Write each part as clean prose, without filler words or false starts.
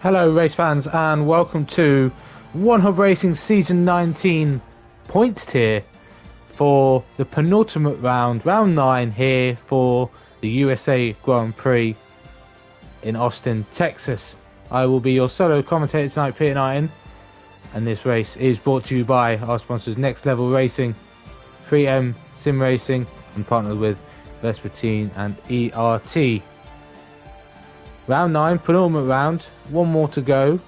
Hello race fans and welcome to One Hub Racing Season 19 points tier for the penultimate round, round 9 here for the USA Grand Prix in Austin, Texas. I will be your solo commentator tonight, Peter Knighton, and this race is brought to you by our sponsors Next Level Racing, 3M Sim Racing, and partnered with Vespertine and ERT. Round 9, penultimate round, one more to go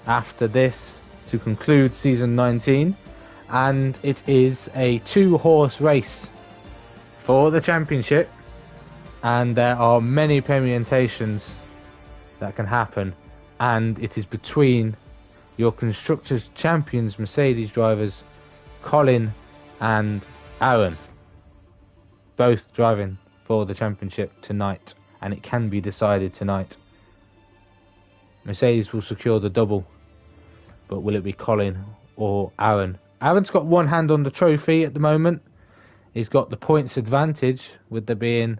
after this to conclude season 19, and it is a 2-horse race for the championship, and there are many permutations that can happen, and it is between your Constructors' Champions Mercedes drivers Colin and Aaron, both driving for the championship tonight. And it can be decided tonight. Mercedes will secure the double, but will it be Colin or Aaron? Aaron's got one hand on the trophy at the moment. He's got the points advantage, with there being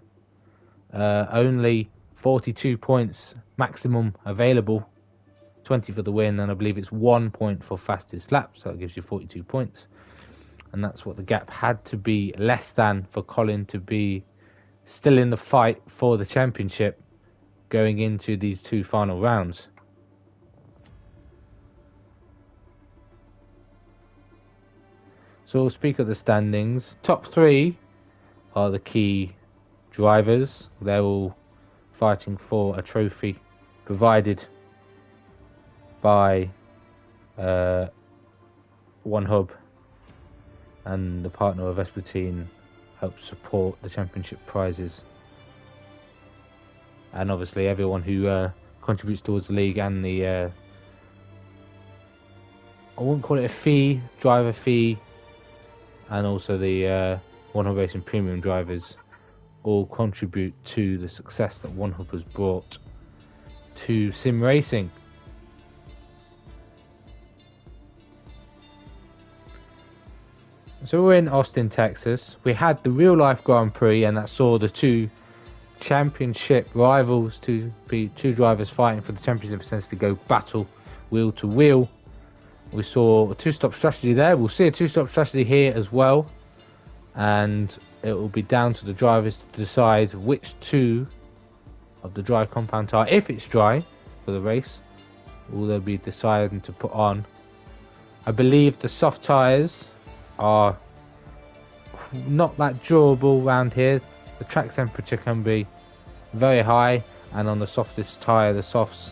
only 42 points maximum available, 20 for the win, and I believe it's 1 point for fastest lap, so that gives you 42 points. And that's what the gap had to be less than for Colin to be still in the fight for the championship going into these two final rounds. So we'll speak of the standings. Top 3 are the key drivers. They're all fighting for a trophy provided by One Hub, and the partner of Vespertine help support the championship prizes, and obviously everyone who contributes towards the league and the I wouldn't call it a fee, driver fee, and also the One Hub Racing premium drivers all contribute to the success that One Hub has brought to sim racing. So we're in Austin, Texas. We had the real life Grand Prix, and that saw the two championship rivals, two drivers fighting for the championship, essentially go battle wheel to wheel. We saw a 2-stop strategy there. We'll see a 2-stop strategy here as well, and it will be down to the drivers to decide which two of the dry compound tire, if it's dry for the race, will they be deciding to put on. I believe the soft tires are not that durable around here. The track temperature can be very high, and on the softest tyre, the softs,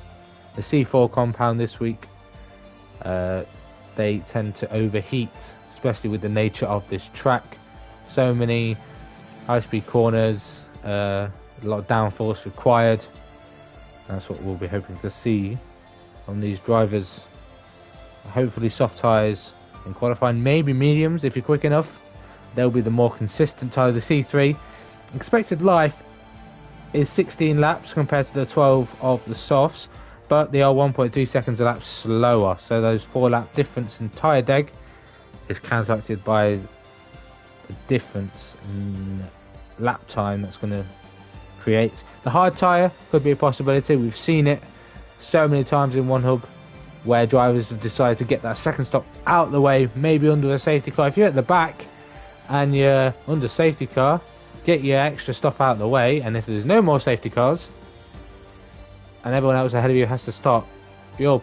the C4 compound this week, they tend to overheat, especially with the nature of this track. So many high-speed corners, a lot of downforce required. That's what we'll be hoping to see from these drivers. Hopefully soft tyres in qualifying, maybe mediums if you're quick enough. They'll be the more consistent tyre. The C3 expected life is 16 laps compared to the 12 of the softs, but they are 1.2 seconds a lap slower, so those 4-lap difference in tyre deg is counteracted by the difference in lap time that's going to create. The hard tyre could be a possibility. We've seen it so many times in One Hub where drivers have decided to get that second stop out of the way, maybe under a safety car. If you're at the back and you're under safety car, get your extra stop out of the way, and if there's no more safety cars and everyone else ahead of you has to stop, you're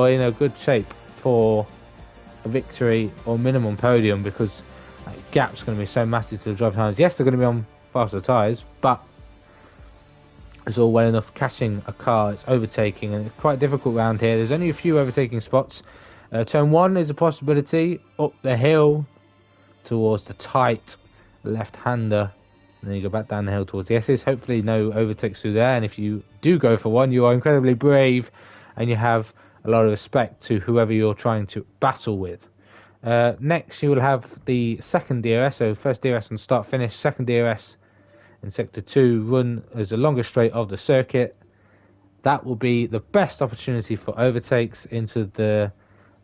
in a good shape for a victory or minimum podium, because that gap's going to be so massive to the driver times. Yes, they're going to be on faster tyres, but it's all well enough catching a car. It's overtaking, and it's quite difficult around here. There's only a few overtaking spots. Turn 1 is a possibility, up the hill towards the tight left-hander, and then you go back down the hill towards the S's. Hopefully no overtakes through there, and if you do go for one, you are incredibly brave, and you have a lot of respect to whoever you're trying to battle with. Next you will have the second DRS, so first DRS on start-finish, second DRS in Sector 2, run as the longest straight of the circuit. That will be the best opportunity for overtakes into the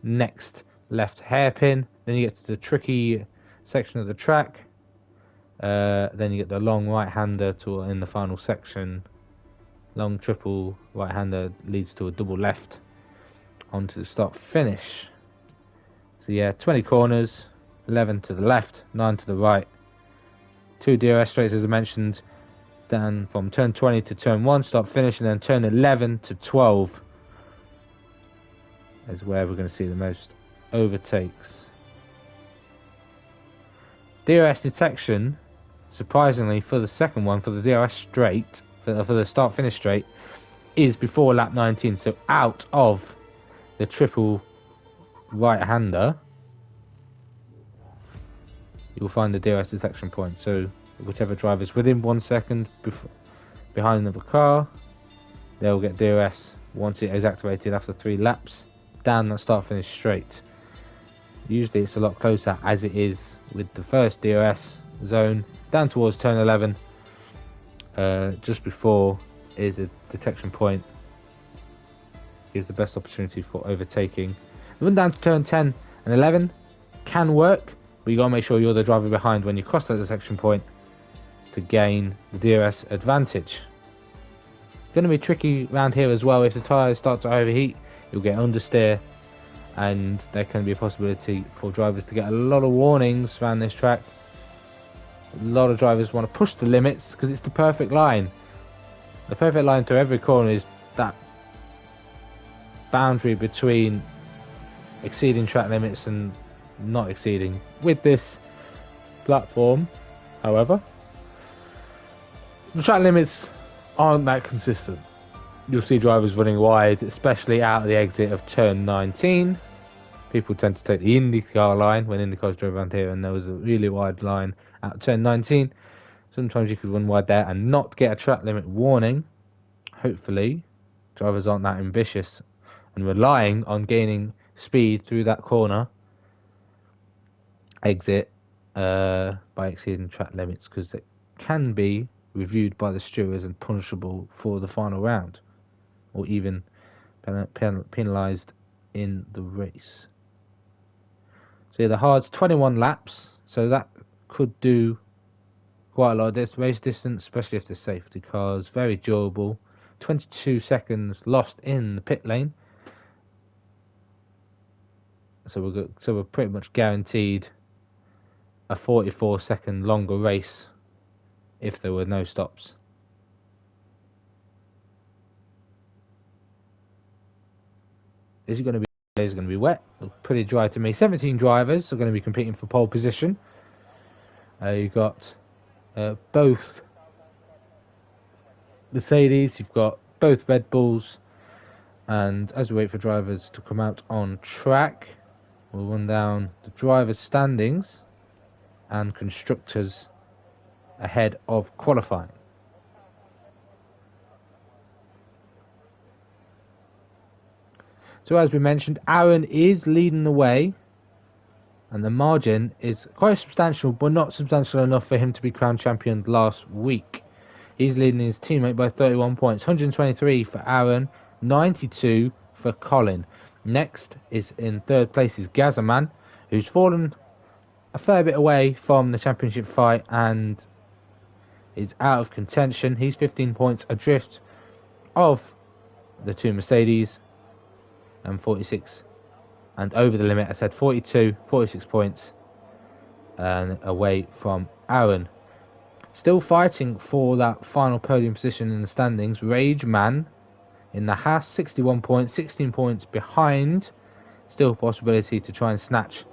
next left hairpin. Then you get to the tricky section of the track. Then you get the long right-hander in the final section. long triple right-hander leads to a double left onto the start finish. So yeah, 20 corners, 11 to the left, 9 to the right. 2 DRS straights as I mentioned, then from turn 20 to turn 1 start finish, and then turn 11 to 12 is where we're going to see the most overtakes. DRS detection, surprisingly for the second one, for the DRS straight, for the start finish straight, is before lap 19, so out of the triple right-hander you will find the DRS detection point. So whichever driver is within 1 second behind another car, they'll get DRS once it is activated after 3 laps down that start finish straight. Usually it's a lot closer, as it is with the first DRS zone down towards turn 11. Just before is a detection point, gives the best opportunity for overtaking. The run down to turn 10 and 11 can work, but you got to make sure you're the driver behind when you cross that detection point to gain the DRS advantage. It's going to be tricky around here as well. If the tyres start to overheat, you'll get understeer, and there can be a possibility for drivers to get a lot of warnings around this track. A lot of drivers want to push the limits because it's the perfect line. The perfect line to every corner is that boundary between exceeding track limits and not exceeding. With this platform, however, the track limits aren't that consistent. You'll see drivers running wide, especially out of the exit of turn 19. People tend to take the IndyCar line when IndyCars drove around here, and there was a really wide line out of turn 19. Sometimes you could run wide there and not get a track limit warning. Hopefully, drivers aren't that ambitious and relying on gaining speed through that corner exit by exceeding track limits, because it can be reviewed by the stewards and punishable for the final round, or even penalised in the race. So yeah, the hard's 21 laps, so that could do quite a lot of this race distance, especially if there's safety cars. Very durable. 22 seconds lost in the pit lane, so we're pretty much guaranteed a 44-second longer race if there were no stops. Is it going to be wet? Pretty dry to me. 17 drivers are going to be competing for pole position. You've got both Mercedes, you've got both Red Bulls, and as we wait for drivers to come out on track, we'll run down the drivers' standings and constructors ahead of qualifying. So as we mentioned, Aaron is leading the way, and the margin is quite substantial, but not substantial enough for him to be crowned champion last week. He's leading his teammate by 31 points, 123 for Aaron, 92 for Colin. Next is in third place is Gazzaman, who's fallen a fair bit away from the championship fight and is out of contention. He's 15 points adrift of the two Mercedes, and 46 and over the limit. I said 46 points and away from Aaron. Still fighting for that final podium position in the standings, Rage Man in the Haas, 61 points, 16 points behind. Still a possibility to try and snatch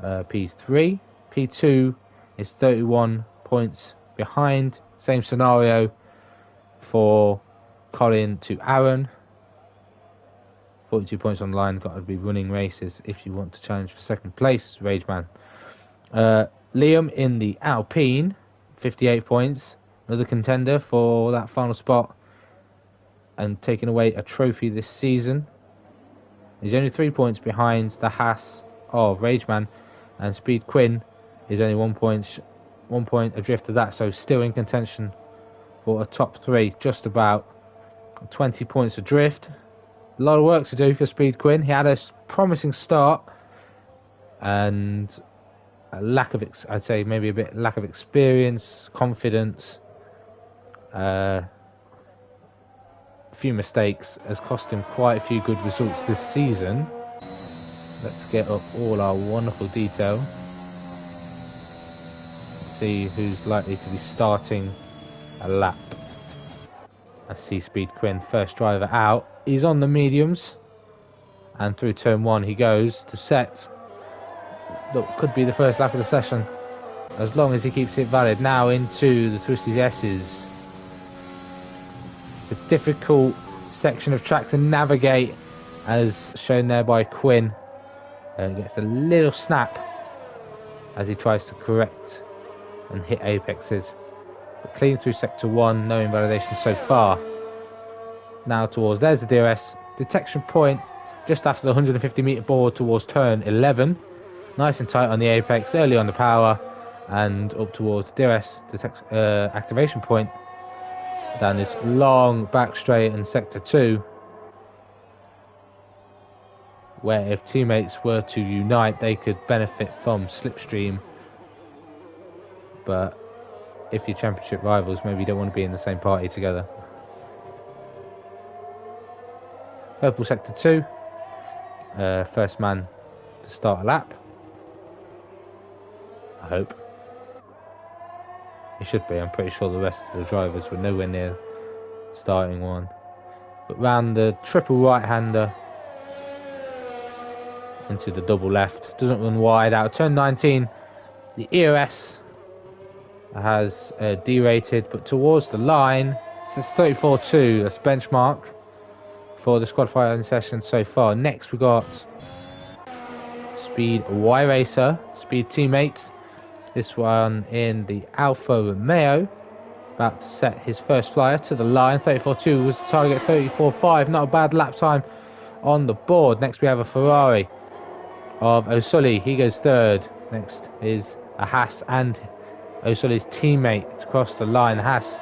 P3. P2 is 31 points behind. Same scenario for Colin to Aaron. 42 points on the line. Got to be running races if you want to challenge for second place, Rage Man. Liam in the Alpine, 58 points. Another contender for that final spot and taking away a trophy this season. He's only 3 points behind the Haas of Rage Man, and Speed Quinn is only 1 point adrift of that, so still in contention for a top 3, just about 20 points adrift. A lot of work to do for Speed Quinn. He had a promising start and a lack of, I'd say maybe a bit lack of experience, confidence. few mistakes has cost him quite a few good results this season. Let's get up all our wonderful detail. See who's likely to be starting a lap. I see Speed Quinn, first driver out. He's on the mediums. And through turn 1 he goes to set. Look, could be the first lap of the session. As long as he keeps it valid. Now into the Twisted S's. It's a difficult section of track to navigate, as shown there by Quinn. Gets a little snap as he tries to correct and hit apexes. But clean through sector 1, no invalidation so far. Now towards, there's the DRS detection point, just after the 150 metre board towards turn 11. Nice and tight on the apex, early on the power, and up towards the DRS activation point. Down this long back straight in sector 2. Where if teammates were to unite, they could benefit from slipstream. But if your championship rivals, maybe you don't want to be in the same party together. Purple sector 2. First man to start a lap. I hope. He should be. I'm pretty sure the rest of the drivers were nowhere near starting one. But round the triple right-hander into the double left. Doesn't run wide. Out of turn 19, the EOS has derated, but towards the line, it says 34.2. That's benchmark for the squad firing session so far. Next we got Speed Y Racer, Speed Teammates. This one in the Alfa Romeo, about to set his first flyer to the line. 34.2 was the target. 34.5, not a bad lap time on the board. Next we have a Ferrari of O'Sully. He goes third. Next is a Haas and O'Sully's teammate to cross the line. Haas,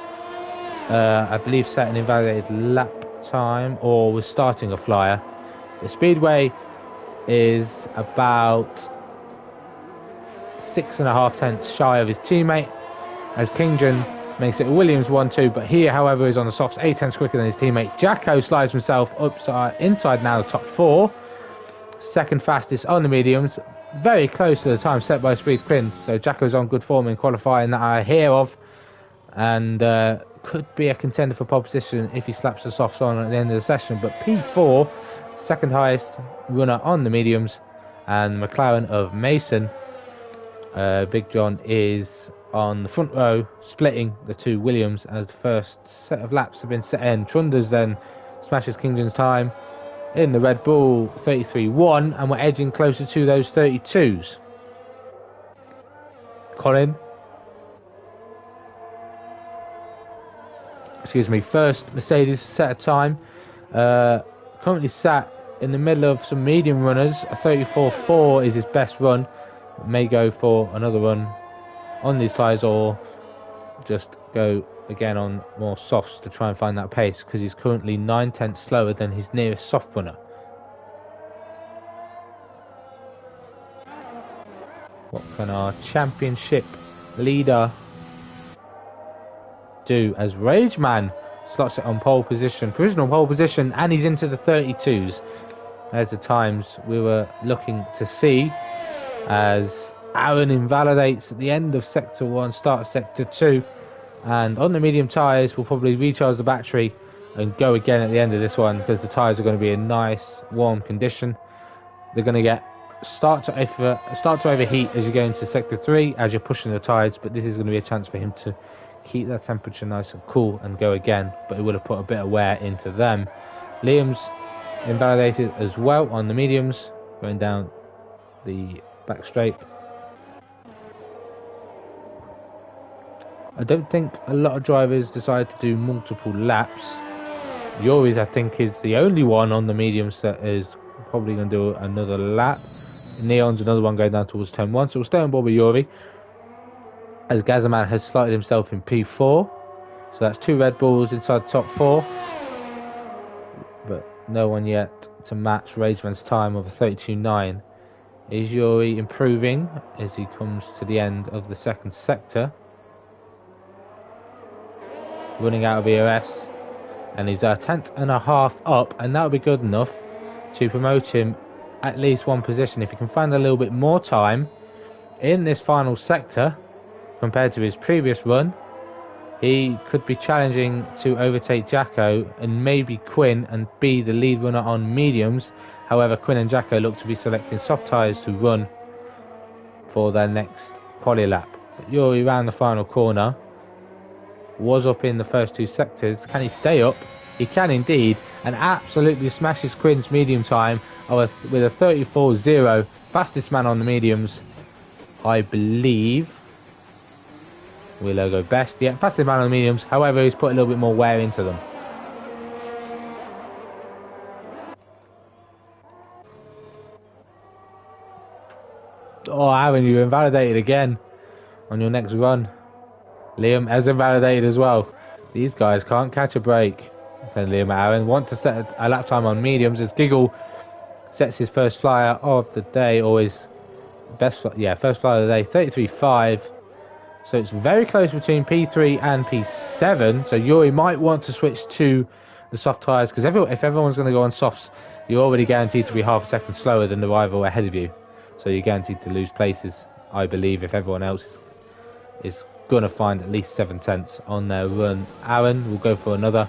I believe, set an invalidated lap time or was starting a flyer. The speedway is about 6.5 tenths shy of his teammate, as Kingdon makes it a Williams 1-2, but here, however, is on the softs, 8 tenths quicker than his teammate. Jacko slides himself inside now the top 4. Second fastest on the mediums, very close to the time set by Speed Quinn. So Jacko's on good form in qualifying that I hear of, and could be a contender for pole position if he slaps the softs on at the end of the session. But P4, second highest runner on the mediums, and McLaren of Mason. Big John is on the front row, splitting the two Williams as the first set of laps have been set in. Trunders then smashes Kingdon's time in the Red Bull 33.1, and we're edging closer to those 32s. Colin, excuse me, first Mercedes set a time, currently sat in the middle of some medium runners. A 34.4 is his best run. May go for another run on these tyres, or just go again on more softs to try and find that pace, because he's currently 9 tenths slower than his nearest soft runner. What can our championship leader do, as Rageman slots it on pole position, provisional pole position, and he's into the 32s. There's the times we were looking to see, as Aaron invalidates at the end of sector 1, start of sector 2, and on the medium tyres we'll probably recharge the battery and go again at the end of this one, because the tyres are going to be in nice warm condition. They're going to get start to overheat as you go into sector 3 as you're pushing the tyres, but this is going to be a chance for him to keep that temperature nice and cool and go again, but it would have put a bit of wear into them. Liam's invalidated as well on the mediums, going down the back straight. I don't think a lot of drivers decide to do multiple laps. Yuri's, I think, is the only one on the mediums that is probably going to do another lap. Neon's another one going down towards turn 1, so we'll stay on board with Yuri, as Gazaman has slotted himself in P4. So that's 2 Red Bulls inside the top 4, but no one yet to match Rageman's time of a 32.9. Is Yuri improving as he comes to the end of the second sector? Running out of EOS, and he's a 10th.5 up, and that'll be good enough to promote him at least one position. If he can find a little bit more time in this final sector compared to his previous run, he could be challenging to overtake Jacko and maybe Quinn and be the lead runner on mediums. However, Quinn and Jacko look to be selecting soft tyres to run for their next quali lap. Yuri round the final corner, was up in the first two sectors. Can he stay up? He can indeed, and absolutely smashes Quinn's medium time with a 34.0, fastest man on the mediums, I believe. Willow go best, yeah, fastest man on the mediums. However, he's put a little bit more wear into them. Oh, Aaron, you invalidated again on your next run. Liam has invalidated as well. These guys can't catch a break. And Liam and Aaron want to set a lap time on mediums as Giggle sets his first flyer of the day, or his first flyer of the day, 33.5. So it's very close between P3 and P7. So Yuri might want to switch to the soft tyres, because if everyone's going to go on softs, you're already guaranteed to be half a second slower than the rival ahead of you. So you're guaranteed to lose places, I believe, if everyone else is going to find at least 7/10 on their run. Aaron will go for another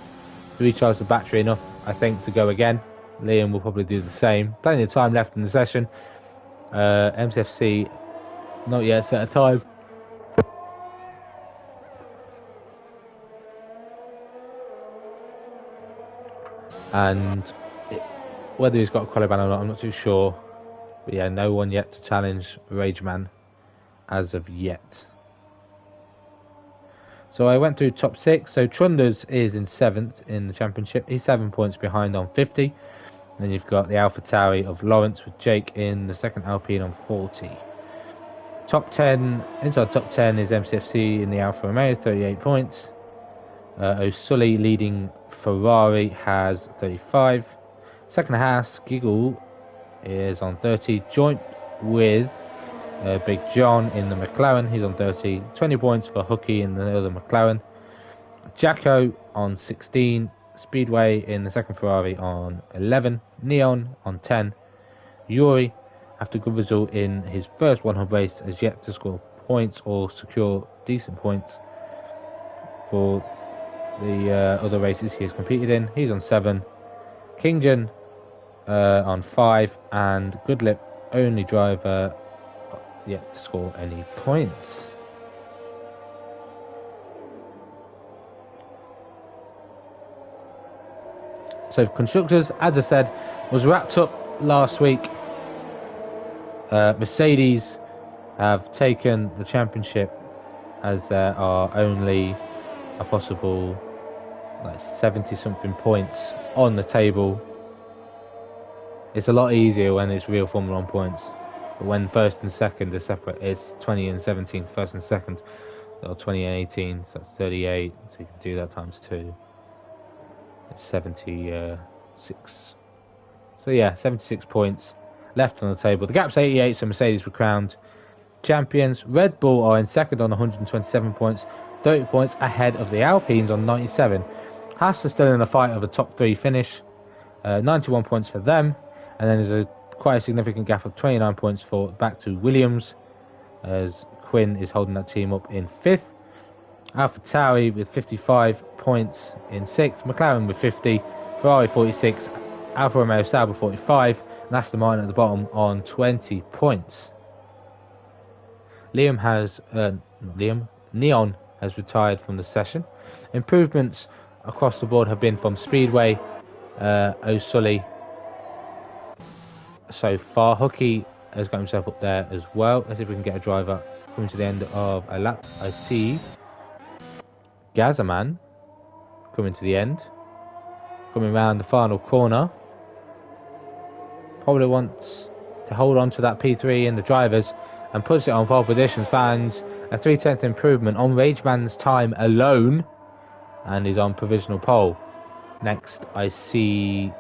to recharge the battery enough, I think, to go again. Liam will probably do the same. Plenty of time left in the session. MCFC not yet set a time. And whether he's got a qualiban or not, I'm not too sure. But yeah, no one yet to challenge Rageman as of yet. So I went through top 6. So Trunders is in 7th in the championship. He's 7 points behind on 50. And then you've got the Alpha Tauri of Lawrence with Jake in the second Alpine on 40. Top 10, inside top 10 is MCFC in the Alfa Romeo, 38 points. O'Sully leading Ferrari has 35. Second Haas, Giggle is on 30, joint with Big John in the McLaren. He's on 30. 20 points for Hooky in the other McLaren. Jacko on 16. Speedway in the second Ferrari on 11. Neon on 10. Yuri, after good result in his first 100 race, has yet to score points or secure decent points for the other races he has competed in. He's on 7. Kingjan on 5, and Goodlip, only driver yet to score any points. So constructors, as I said, was wrapped up last week. Mercedes have taken the championship, as there are only a possible 70 something points on the table. It's a lot easier when it's real Formula 1 points, but when first and second are separate, it's 20 and 17 first and second, or 20 and 18, so that's 38, so you can do that times 2. It's 76. So yeah, 76 points left on the table. The gap's 88, so Mercedes were crowned champions. Red Bull are in second on 127 points, 30 points ahead of the Alpines on 97. Haas are still in a fight of a top 3 finish, 91 points for them, and then there's quite a significant gap of 29 points back to Williams, as Quinn is holding that team up in 5th. Alpha Tauri with 55 points in 6th, McLaren with 50, Ferrari 46, Alfa Romeo Sauber 45, and Aston Martin at the bottom on 20 points. Neon has retired from the session. Improvements across the board have been from Speedway, O'Sully so far. Hooky has got himself up there as well. Let's see if we can get a driver coming to the end of a lap. I see Gazaman coming to the end, coming round the final corner. Probably wants to hold on to that P3 in the drivers and puts it on pole position. Finds a 3/10 improvement on Rageman's time alone, and is on provisional pole. Next I see,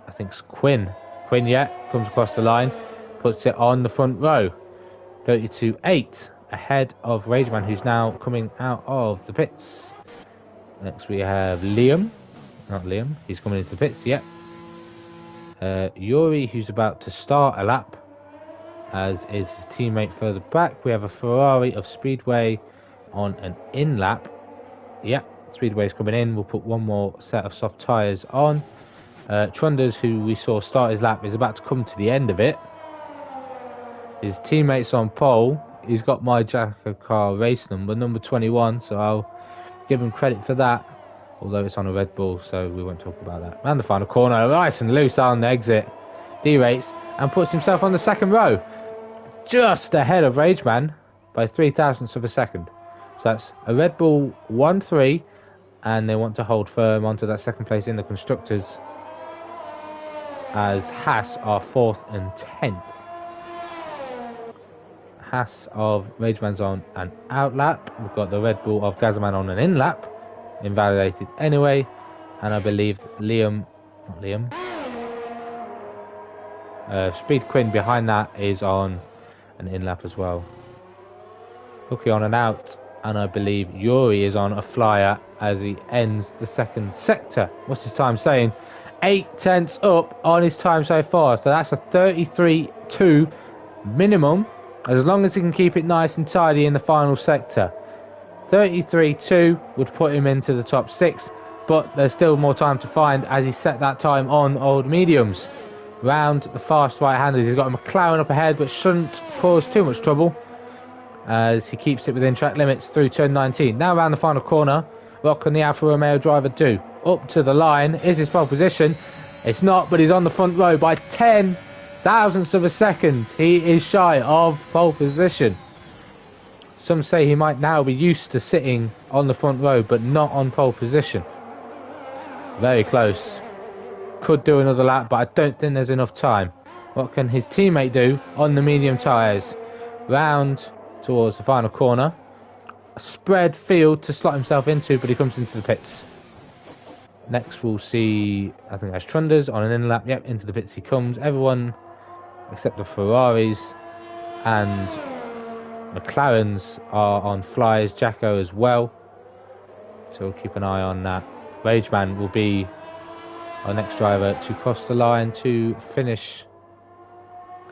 I think it's Quinn. Yeah, comes across the line, puts it on the front row, 32.8 ahead of Rageman, who's now coming out of the pits. Next we have Liam Not Liam. He's coming into the pits. Yep. Yuri, who's about to start a lap, as is his teammate further back. We have a Ferrari of Speedway on an in lap. Yep. Speedway's coming in. We'll put one more set of soft tyres on. Trunders, who we saw start his lap, is about to come to the end of it. His teammate's on pole. He's got my Jacko car race number 21, so I'll give him credit for that. Although it's on a Red Bull, so we won't talk about that. And the final corner, nice and loose on the exit. Derates and puts himself on the second row. Just ahead of Rageman by 0.003 of a second. So that's a Red Bull 1-3, and they want to hold firm onto that second place in the Constructors, as Haas are 4th and 10th. Haas of Rageman's on an out lap. We've got the Red Bull of Gazman on an in lap, invalidated anyway, and I believe Speed Quinn behind that is on an in lap as well. Hooky on an out, and I believe Yuri is on a flyer as he ends the second sector. What's his time saying? 0.8 up on his time so far, so that's a 33.2 minimum, as long as he can keep it nice and tidy in the final sector. 33.2 would put him into the top 6, but there's still more time to find as he set that time on old mediums. Round the fast right-handers, he's got a McLaren up ahead, but shouldn't cause too much trouble as he keeps it within track limits through turn 19. Now around the final corner, what can the Alfa Romeo driver do? Up to the line, is his pole position? It's not, but he's on the front row by 0.010 of a second. He is shy of pole position. Some say he might now be used to sitting on the front row, but not on pole position. Very close. Could do another lap, but I don't think there's enough time. What can his teammate do on the medium tyres? Round towards the final corner. A spread field to slot himself into, but he comes into the pits. Next we'll see, I think that's Trunders on an in lap. Yep, into the pits he comes. Everyone except the Ferraris and McLarens are on flyers. Jacko as well, so we'll keep an eye on that. Rageman will be our next driver to cross the line to finish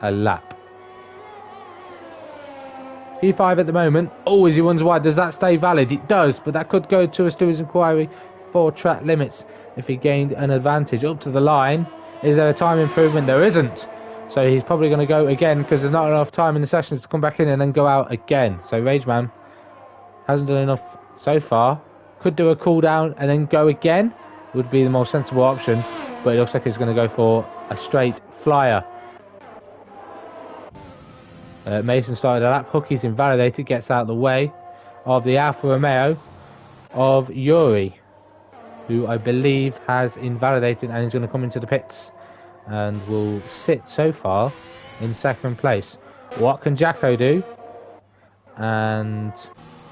a lap. P5 at the moment. Always he runs wide. Does that stay valid? It does, but that could go to a stewards inquiry for track limits if he gained an advantage. Up to the line. Is there a time improvement? There isn't. So he's probably going to go again because there's not enough time in the sessions to come back in and then go out again. So Rageman hasn't done enough so far. Could do a cool down and then go again. Would be the more sensible option. But it looks like he's going to go for a straight flyer. Mason started a lap. Hookie's invalidated. Gets out of the way of the Alfa Romeo of Yuri, who I believe has invalidated and is going to come into the pits and will sit so far in second place. What can Jacko do? And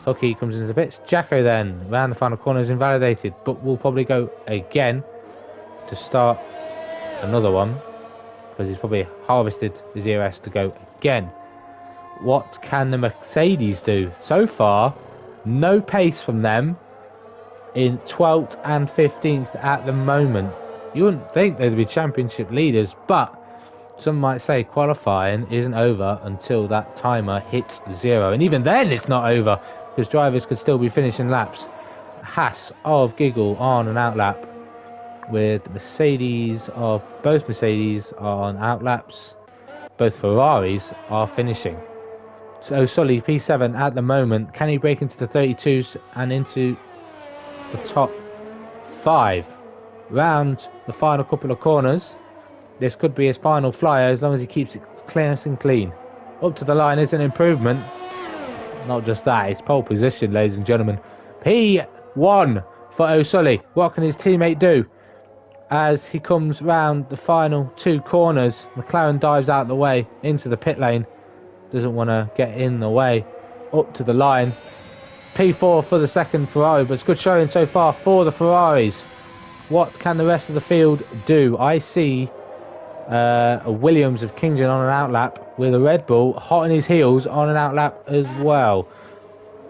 Hooky comes into the pits. Jacko then, round the final corner, is invalidated, but will probably go again to start another one because he's probably harvested his ERS to go again. What can the Mercedes do? So far, no pace from them in 12th and 15th at the moment. You wouldn't think they'd be championship leaders, but some might say qualifying isn't over until that timer hits 0. And even then it's not over because drivers could still be finishing laps. Haas of Giggle on an out lap with Mercedes of both Mercedes are on out laps. Both Ferraris are finishing. So Sully P7 at the moment. Can he break into the 32s and into the top 5? Round the final couple of corners. This could be his final flyer as long as he keeps it clear and clean. Up to the line is an improvement. Not just that, it's pole position, ladies and gentlemen. P1 for O'Sully. What can his teammate do? As he comes round the final 2 corners, McLaren dives out the way into the pit lane. Doesn't want to get in the way. Up to the line. P4 for the second Ferrari, but it's good showing so far for the Ferraris. What can the rest of the field do? I see a Williams of Kingdon on an outlap with a Red Bull hot on his heels on an outlap as well.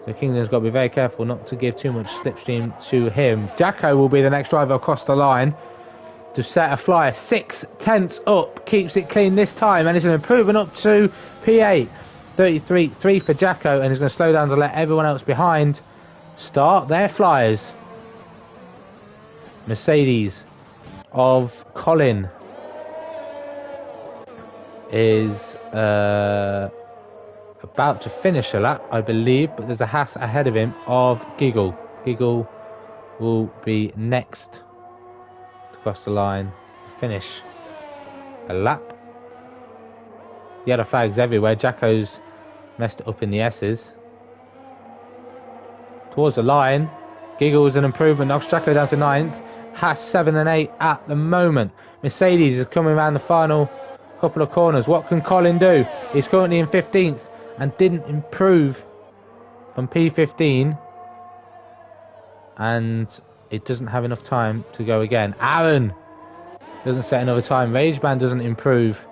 The Kingdom's got to be very careful not to give too much slipstream to him. Jacko will be the next driver across the line to set a flyer. 6/10 up, keeps it clean this time, and it's an improvement up to P8. 33.3 for Jacko, and he's going to slow down to let everyone else behind start their flyers. Mercedes of Colin is about to finish a lap, I believe, but there's a Haas ahead of him of Giggle. Giggle will be next to cross the line to finish a lap. Yellow flags everywhere. Jacko's messed it up in the S's. Towards the line, Giggle's an improvement, knocks Jacko down to 9th. Haas 7 and 8 at the moment. Mercedes is coming around the final couple of corners. What can Colin do? He's currently in 15th and didn't improve from P15, and it doesn't have enough time to go again. Aaron doesn't set another time. Rageman doesn't improve.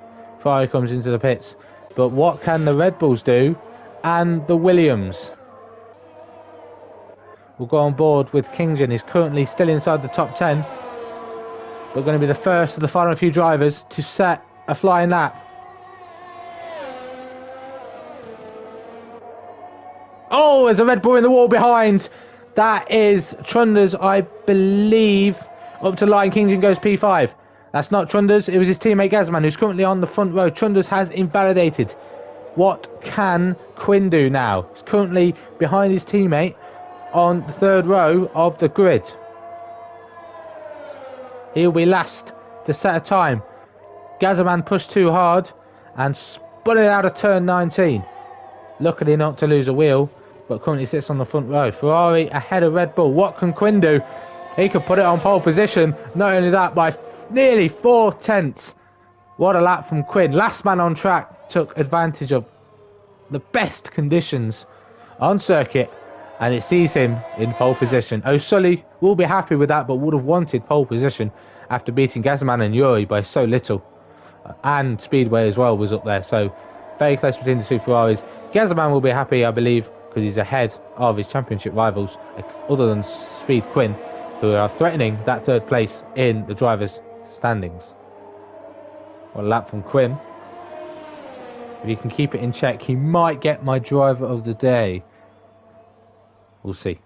Ferrari comes into the pits, but what can the Red Bulls do and the Williams? We'll go on board with Kingdon. He's currently still inside the top 10, but going to be the first of the final few drivers to set a flying lap. Oh, there's a Red Bull in the wall behind. That is Trunders, I believe. Up to line, Kingdon goes P5. That's not Trunders, it was his teammate Gazman, who's currently on the front row. Trunders has invalidated. What can Quinn do now? He's currently behind his teammate on the third row of the grid. He'll be last to set a time. Gazman pushed too hard and spun it out of turn 19. Luckily not to lose a wheel, but currently sits on the front row. Ferrari ahead of Red Bull. What can Quinn do? He could put it on pole position. Not only that, by nearly 4/10. What a lap from Quinn. Last man on track, took advantage of the best conditions on circuit, and it sees him in pole position. O'Sully will be happy with that, but would have wanted pole position after beating Gazman and Yuri by so little. And Speedway as well was up there, so very close between the two Ferraris. Gazman will be happy, I believe, because he's ahead of his championship rivals, other than Speed Quinn, who are threatening that third place in the drivers' standings. What a lap from Quinn. If he can keep it in check, he might get my driver of the day. We'll see.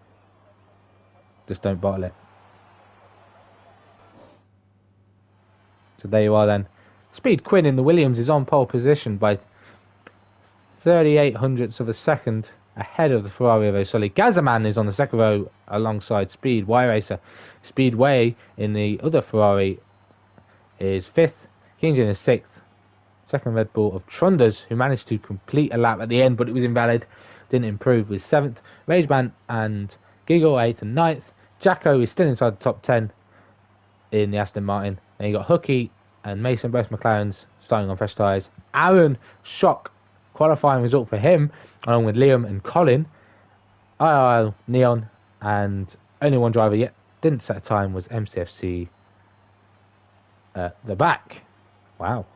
Just don't bottle it. So there you are then. Speed Quinn in the Williams is on pole position by 38 hundredths of a second ahead of the Ferrari of O'Sully. Gazman is on the second row alongside Speed Y-Racer. Speedway in the other Ferrari is 5th. Kingdon is 6th. Second Red Bull of Trunders, who managed to complete a lap at the end, but it was invalid. Didn't improve, was 7th. Rageman and Giggle 8th and 9th. Jacko is still inside the top 10 in the Aston Martin. Then you got Hooky and Mason, both McLarens, starting on fresh tyres. Aaron, shock qualifying result for him, along with Liam and Colin. IRL, Neon, and only one driver yet didn't set a time was MCFC at the back. Wow.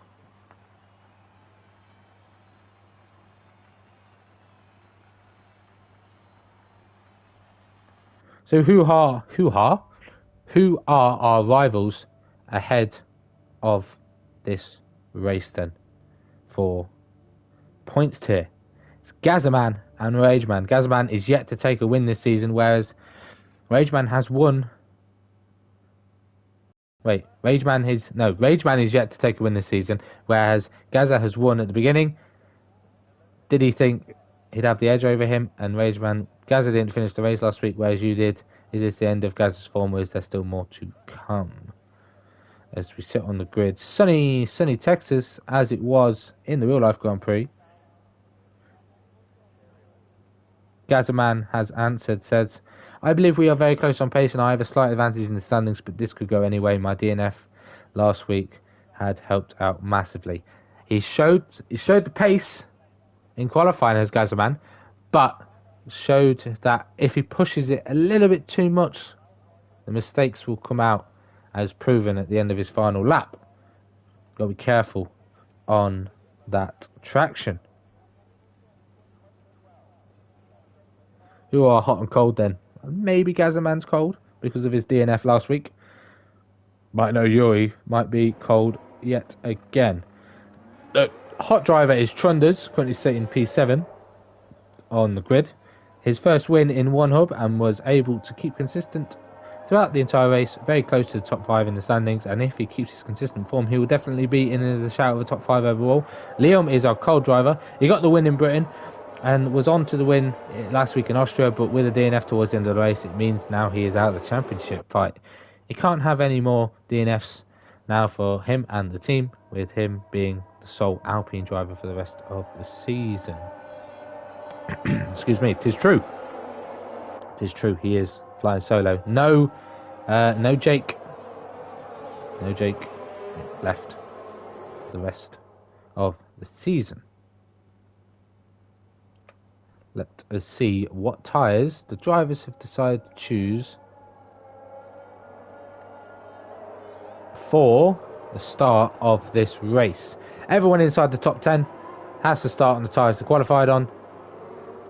So who are our rivals ahead of this race then for points tier? It's Gazman and Rageman. Gazman is yet to take a win this season, whereas Rageman has won. Wait, Rageman is yet to take a win this season, whereas Gaza has won at the beginning. Did he think he'd have the edge over him? And Gaza didn't finish the race last week, whereas you did. It is the end of Gaza's form, or is there still more to come? As we sit on the grid, sunny Texas, as it was in the real-life Grand Prix. Gazaman has answered, says, I believe we are very close on pace and I have a slight advantage in the standings, but this could go anyway. My DNF last week had helped out massively. He showed the pace in qualifying as Gazaman, but showed that if he pushes it a little bit too much, the mistakes will come out, as proven at the end of his final lap. Got to be careful on that traction. Who are hot and cold then? Maybe Gazaman's cold because of his DNF last week. Might know Yuri might be cold yet again. The hot driver is Trunders, currently sitting P7 on the grid. His first win in one hub and was able to keep consistent throughout the entire race, very close to the top 5 in the standings, and if he keeps his consistent form, he will definitely be in the shout of the top 5 overall. Liam is our cold driver. He got the win in Britain and was on to the win last week in Austria, but with a DNF towards the end of the race, it means now he is out of the championship fight. He can't have any more DNFs now for him and the team, with him being the sole Alpine driver for the rest of the season. Excuse me, 'tis true. 'Tis true, he is flying solo. No Jake. No Jake left for the rest of the season. Let us see what tyres the drivers have decided to choose for the start of this race. Everyone inside the top 10 has to start on the tyres they qualified on.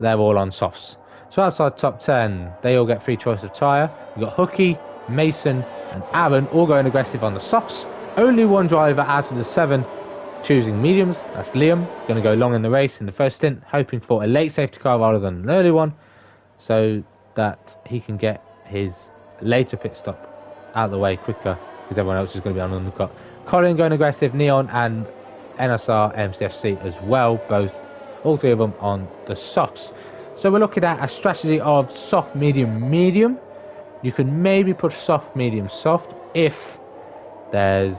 They're all on softs. So outside top 10, they all get free choice of tyre. You've got Hooky, Mason and Aaron all going aggressive on the softs. Only one driver out of the 7 choosing mediums. That's Liam, going to go long in the race in the first stint, hoping for a late safety car rather than an early one, so that he can get his later pit stop out of the way quicker, because everyone else is going to be on the undercut. Colin going aggressive, Neon and NSR MCFC as well, all 3 of them on the softs. So we're looking at a strategy of soft, medium, medium. You can maybe push soft, medium, soft if there's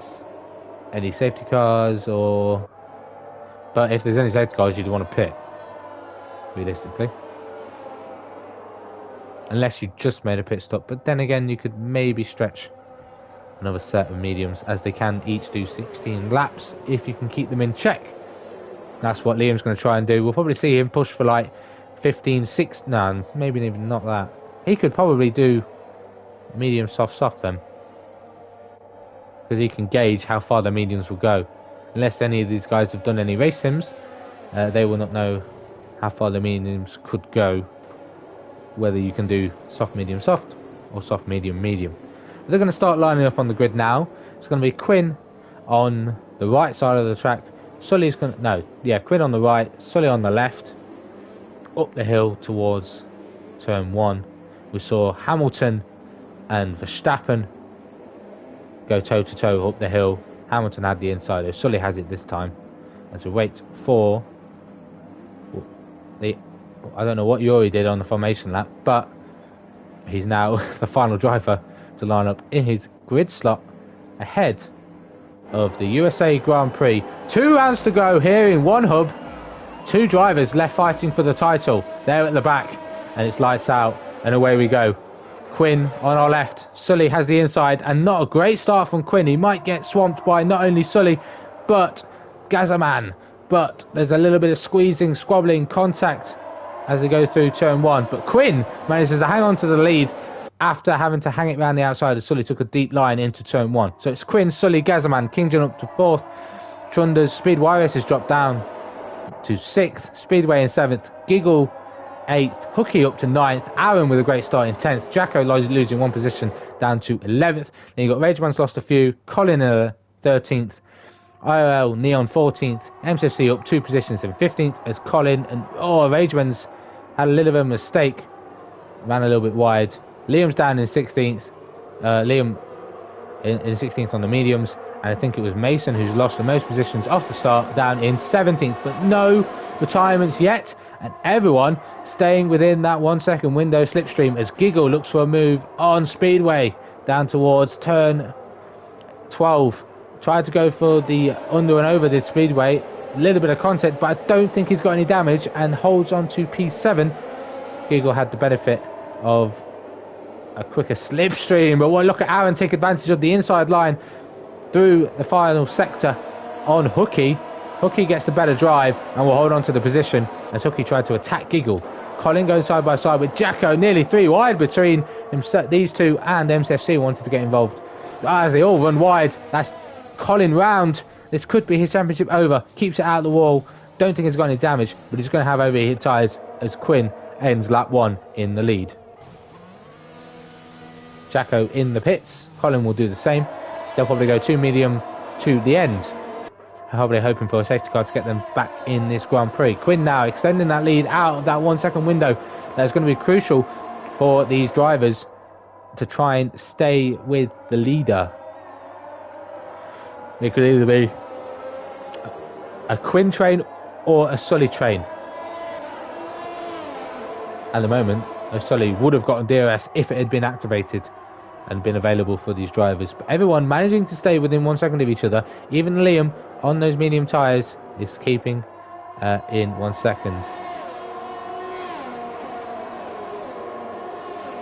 any safety cars, but if there's any safety cars, you'd want to pit, realistically, unless you just made a pit stop. But then again, you could maybe stretch another set of mediums, as they can each do 16 laps if you can keep them in check. That's what Liam's going to try and do. We'll probably see him push for like 15, 6, no, maybe even not that. He could probably do medium, soft, soft then, because he can gauge how far the mediums will go. Unless any of these guys have done any race sims, they will not know how far the mediums could go, whether you can do soft, medium, soft, or soft, medium, medium. They're going to start lining up on the grid now. It's going to be Quinn on the right side of the track. Sully's going to, Quinn on the right, Sully on the left, up the hill towards turn 1. We saw Hamilton and Verstappen go toe-to-toe up the hill. Hamilton had the insider. Sully has it this time. As we wait for I don't know what Yuri did on the formation lap, but he's now the final driver to line up in his grid slot ahead of the USA Grand Prix. 2 rounds to go here in one hub. 2 drivers left fighting for the title. They're at the back, and it's lights out, and away we go. Quinn on our left. Sully has the inside, and not a great start from Quinn. He might get swamped by not only Sully, but Gazaman. But there's a little bit of squeezing, squabbling, contact as they go through turn 1. But Quinn manages to hang on to the lead after having to hang it around the outside as Sully took a deep line into turn 1. So it's Quinn, Sully, Gazaman, Kingdon up to 4th. Trunders, Speedway Race has dropped down to 6th. Speedway in 7th. Giggle 8th, Hooky up to 9th, Aaron with a great start in 10th, Jacko losing 1 position down to 11th. Then you got Rageman's lost a few, Colin 13th, IRL Neon 14th, MCFC up 2 positions in 15th as Colin and Rageman's had a little bit of a mistake, ran a little bit wide. Liam's down in 16th, Liam in 16th on the mediums, and I think it was Mason who's lost the most positions off the start, down in 17th, but no retirements yet. And everyone staying within that 1 second window slipstream as Giggle looks for a move on Speedway down towards turn 12. Tried to go for the under and over, did Speedway. A little bit of contact, but I don't think he's got any damage and holds on to P7. Giggle had the benefit of a quicker slipstream, but look at Aaron take advantage of the inside line through the final sector on Hooky. Hooky gets the better drive and will hold on to the position as Hooky tried to attack Giggle. Colin goes side by side with Jacko, nearly 3 wide between these 2, and MCFC wanted to get involved. As they all run wide, that's Colin round. This could be his championship over. Keeps it out of the wall. Don't think he's got any damage, but he's going to have overheated tyres as Quinn ends lap 1 in the lead. Jacko in the pits. Colin will do the same. They'll probably go 2 medium to the end. Probably hoping for a safety car to get them back in this Grand Prix. Quinn now extending that lead out of that 1 second window. That's going to be crucial for these drivers to try and stay with the leader. It could either be a Quinn train or a Sully train. At the moment, a Sully would have gotten DRS if it had been activated and been available for these drivers. But everyone managing to stay within 1 second of each other. Even Liam on those medium tyres is keeping in 1 second.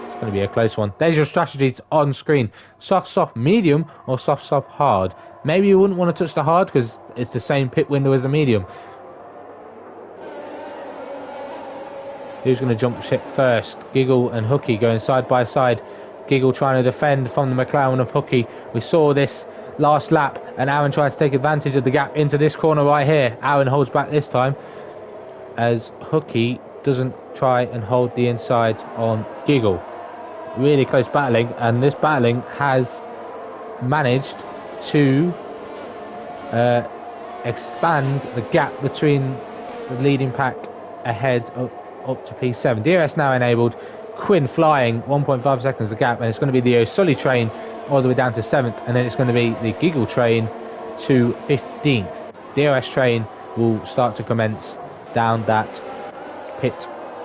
It's going to be a close one. There's your strategies on screen. Soft, soft, medium, or soft, soft, hard. Maybe you wouldn't want to touch the hard because it's the same pit window as the medium. Who's going to jump ship first? Giggle and Hooky going side by side. Giggle trying to defend from the McLaren of Hooky. We saw this last lap and Aaron tried to take advantage of the gap into this corner right here. Aaron holds back this time as Hooky doesn't try and hold the inside on Giggle. Really close battling, and this battling has managed to expand the gap between the leading pack ahead up to P7. DRS now enabled. Quinn flying 1.5 seconds the gap, and it's going to be the O'Sully train all the way down to 7th, and then it's going to be the Giggle train to 15th. DRS train will start to commence down that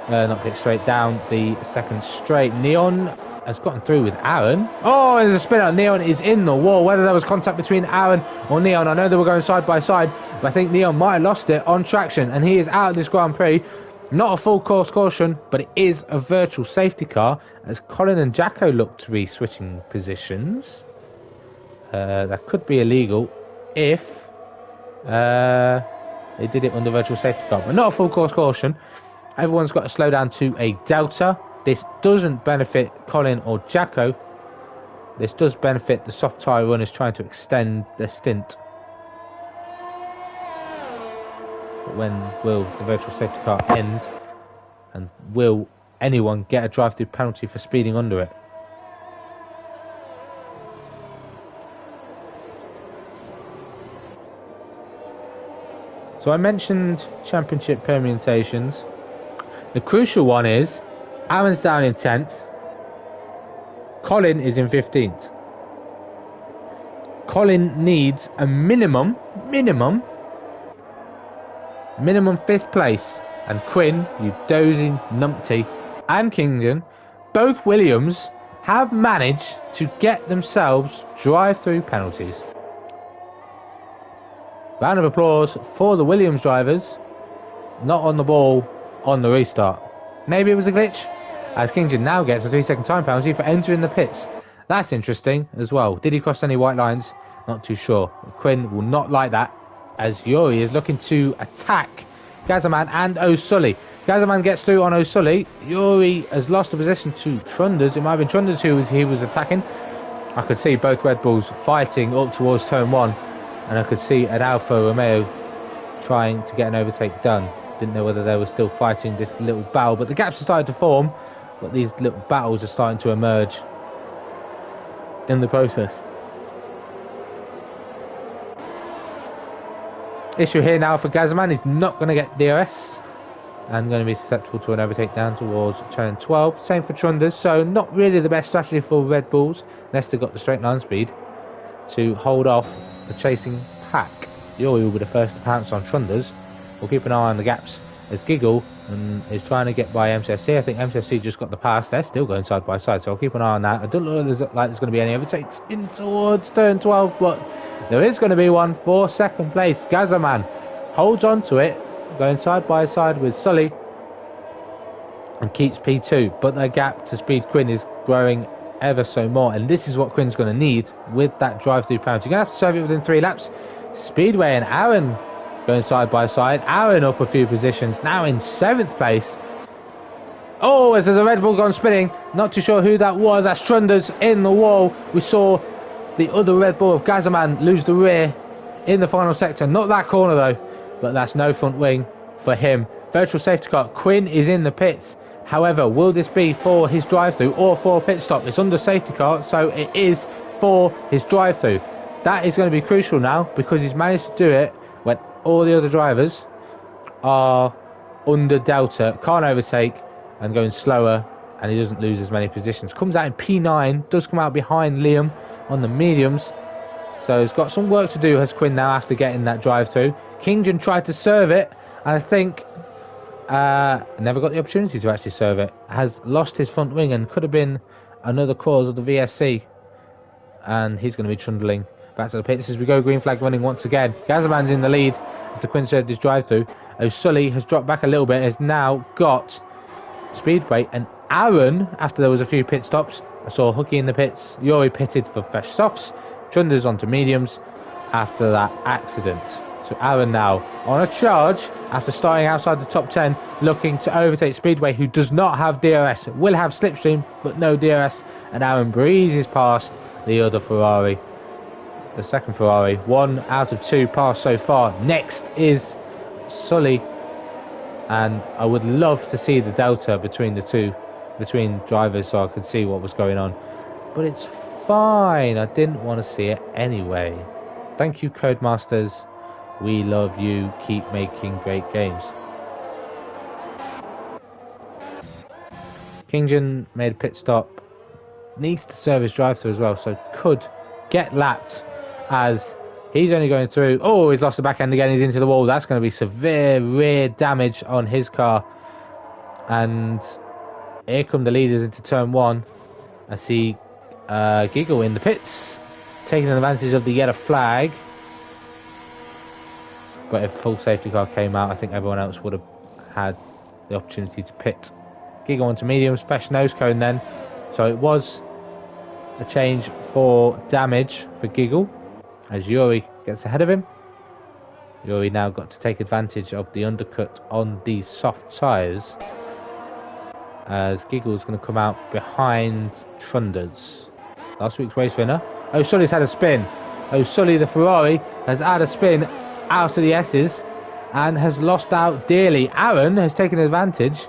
not pit straight, down the second straight. Neon has gotten through with Aaron. Oh, there's a spinner. Neon is in the wall. Whether there was contact between Aaron or Neon, I know they were going side by side, but I think Neon might have lost it on traction, and he is out of this Grand Prix. Not a full course caution, but it is a virtual safety car as Colin and Jacko look to be switching positions. That could be illegal if they did it under virtual safety car, but not a full course caution. Everyone's got to slow down to a delta. This doesn't benefit Colin or Jacko. This does benefit the soft tyre runners trying to extend their stint. But when will the virtual safety car end? And will anyone get a drive-through penalty for speeding under it? So I mentioned championship permutations. The crucial one is Aaron's down in 10th. Colin is in 15th. Colin needs a minimum 5th place. And Quinn, you dozing numpty, and Kingdon, both Williams, have managed to get themselves drive-through penalties. Round of applause for the Williams drivers. Not on the ball on the restart. Maybe it was a glitch, as Kingdon now gets a 3-second time penalty for entering the pits. That's interesting as well. Did he cross any white lines? Not too sure. Quinn will not like that, as Yuri is looking to attack Gazaman and O'Sully. Gazaman gets through on O'Sully. Yuri has lost the position to Trunders. It might have been Trunders who was attacking. I could see both Red Bulls fighting up towards turn 1, and I could see an Alfa Romeo trying to get an overtake done. Didn't know whether they were still fighting this little battle, but the gaps are starting to form, but these little battles are starting to emerge in the process. Issue here now for Gazaman. He's not going to get DRS and going to be susceptible to an overtake down towards turn 12. Same for Trunders, so not really the best strategy for Red Bulls unless they've got the straight line speed to hold off the chasing pack. Yuri will be the first to pounce on Trunders. We'll keep an eye on the gaps as Giggle is trying to get by MCSC. I think MCSC just got the pass. They're still going side by side, so I'll keep an eye on that. I don't look like there's going to be any overtakes in towards turn 12, but there is going to be one for second place. Gazaman holds on to it, going side by side with Sully, and keeps P2, but their gap to Speed Quinn is growing ever so more, and this is what Quinn's going to need with that drive-through penalty. You're going to have to serve it within 3 laps. Speedway and Aaron going side by side. Aaron up a few positions, now in 7th place. Oh, as there's a Red Bull gone spinning. Not too sure who that was. That's Trunders in the wall. We saw the other Red Bull of Gazaman lose the rear in the final sector. Not that corner though, but that's no front wing for him. Virtual safety car. Quinn is in the pits. However, will this be for his drive-through or for a pit stop? It's under safety car, so it is for his drive-through. That is going to be crucial now, because he's managed to do it when all the other drivers are under Delta, can't overtake, and going slower, and he doesn't lose as many positions. Comes out in P9, does come out behind Liam on the mediums, so he's got some work to do, has Quinn, now after getting that drive-through. Kingdon tried to serve it, and I think never got the opportunity to actually serve it. Has lost his front wing and could have been another cause of the VSC, and he's going to be trundling back to the pits as we go. Green flag running once again. Gazaman's in the lead after Quinn served his drive-through. O'Sully has dropped back a little bit, has now got Speedway and Aaron after there was a few pit stops. I saw Hooky in the pits, Yuri pitted for fresh softs, Trunders onto mediums after that accident. So Aaron now on a charge after starting outside the top 10, looking to overtake Speedway, who does not have DRS, will have slipstream but no DRS, and Aaron breezes past the other Ferrari, the second Ferrari. 1 out of 2 passed so far. Next is Sully, and I would love to see the delta between the two, between drivers, so I could see what was going on, but it's fine. I didn't want to see it anyway. Thank you, Codemasters. We love you. Keep making great games. Kingdon made a pit stop. Needs to serve his drive-through as well, so could get lapped as he's only going through. Oh, he's lost the back end again. He's into the wall. That's going to be severe rear damage on his car. And here come the leaders into turn 1. I see Giggle in the pits, taking advantage of the yellow flag. But if full safety car came out, I think everyone else would have had the opportunity to pit. Giggle onto mediums, fresh nose cone then. So it was a change for damage for Giggle as Yuri gets ahead of him. Yuri now got to take advantage of the undercut on these soft tyres, as Giggle's going to come out behind Trunders. Last week's race winner. O'Sully's had a spin. O'Sully, the Ferrari, has had a spin out of the S's and has lost out dearly. Aaron has taken advantage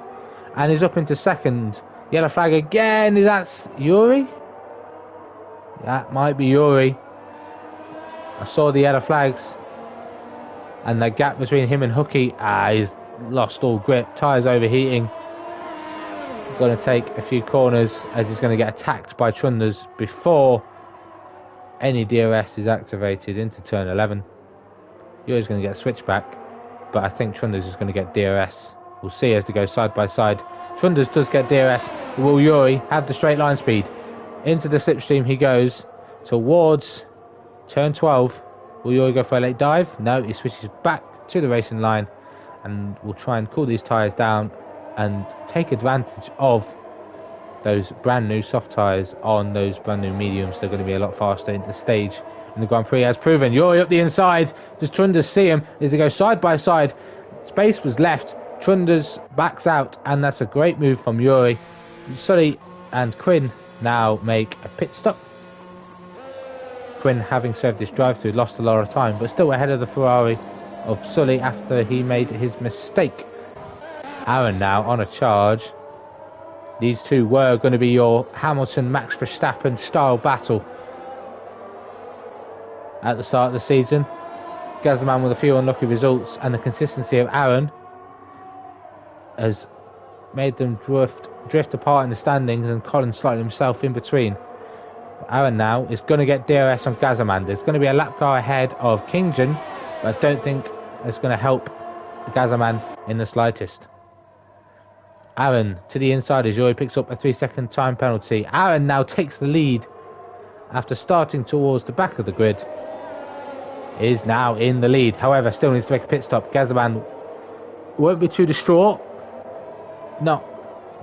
and is up into second. Yellow flag again. Is that Yuri? That might be Yuri. I saw the yellow flags and the gap between him and Hooky. He's lost all grip. Tyres overheating. Going to take a few corners as he's going to get attacked by Trunders before any DRS is activated into turn 11. Yuri's going to get a switchback, but I think Trunders is going to get DRS. We'll see as they go side by side. Trunders does get DRS. Will Yuri have the straight line speed? Into the slipstream he goes towards turn 12. Will Yuri go for a late dive? No, he switches back to the racing line and will try and cool these tyres down and take advantage of those brand new soft tyres on those brand new mediums. They're going to be a lot faster into the stage in the Grand Prix, as proven. Yuri up the inside. Does Trunders see him as they go side by side? Space was left. Trunders backs out, and that's a great move from Yuri. Sully and Quinn now make a pit stop. Quinn, having served his drive-through, lost a lot of time, but still ahead of the Ferrari of Sully after he made his mistake. Aaron now on a charge. These two were going to be your Hamilton-Max Verstappen style battle at the start of the season. Gazman with a few unlucky results, and the consistency of Aaron has made them drift apart in the standings, and Colin slotted himself in between. Aaron now is going to get DRS on Gazaman. There's going to be a lap car ahead of Kingdon, but I don't think it's going to help Gazaman in the slightest. Aaron to the inside as Yuri picks up a 3-second time penalty. Aaron now takes the lead after starting towards the back of the grid. Is now in the lead. However, still needs to make a pit stop. Gazaman won't be too distraught. No,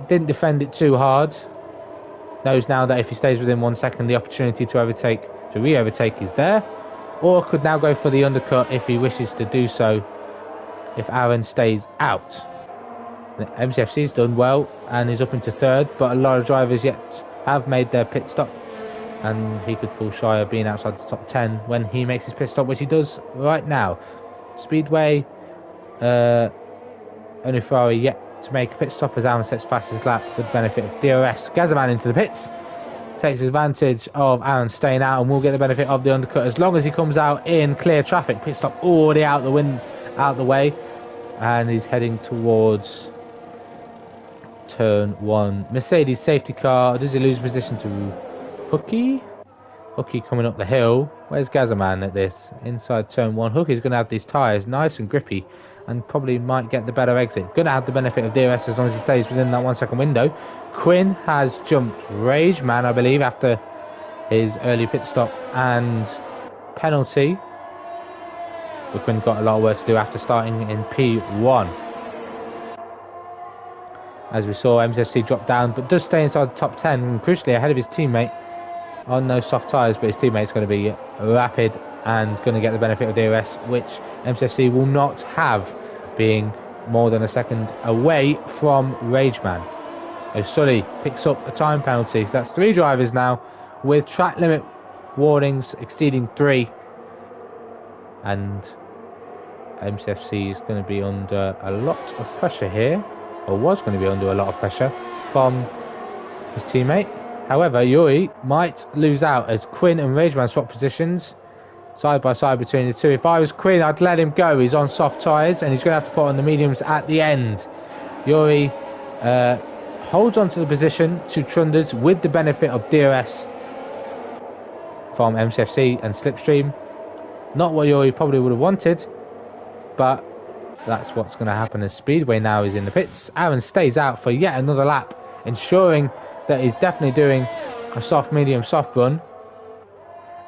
didn't defend it too hard. Knows now that if he stays within 1 second, the opportunity to re-overtake is there. Or could now go for the undercut if he wishes to do so, if Aaron stays out. The MCFC's done well and is up into third, but a lot of drivers yet have made their pit stop, and he could fall shy of being outside the top 10 when he makes his pit stop, which he does right now. Speedway, only Ferrari yet to make a pit stop as Aaron sets fastest lap with the benefit of DRS. Gazaman into the pits. Takes advantage of Aaron staying out and will get the benefit of the undercut as long as he comes out in clear traffic. Pit stop already out the way. And he's heading towards turn 1. Mercedes safety car. Does he lose position to Hooky? Hooky coming up the hill. Where's Gazaman at this? Inside turn 1. Hooky's going to have these tyres nice and grippy and probably might get the better exit. Going to have the benefit of DRS as long as he stays within that 1 second window. Quinn has jumped Rage Man, I believe, after his early pit stop and penalty. But Quinn's got a lot of work to do after starting in P1. As we saw, MSFC drop down, but does stay inside the top 10, and crucially ahead of his teammate on those soft tyres, but his teammate's going to be rapid and going to get the benefit of DRS, which MSFC will not have, being more than a second away from Rageman. So Sully picks up a time penalty. So that's 3 drivers now with track limit warnings exceeding 3. And MCFC is going to be under a lot of pressure here, or was going to be under a lot of pressure from his teammate. However, Yuri might lose out as Quinn and Rageman swap positions side by side between the two. If I was Quinn, I'd let him go. He's on soft tyres and he's going to have to put on the mediums at the end. Yuri holds on to the position to Trunders with the benefit of DRS from MCFC and Slipstream. Not what Yuri probably would have wanted, but that's what's going to happen as Speedway now is in the pits. Aaron stays out for yet another lap, ensuring that he's definitely doing a soft, medium, soft run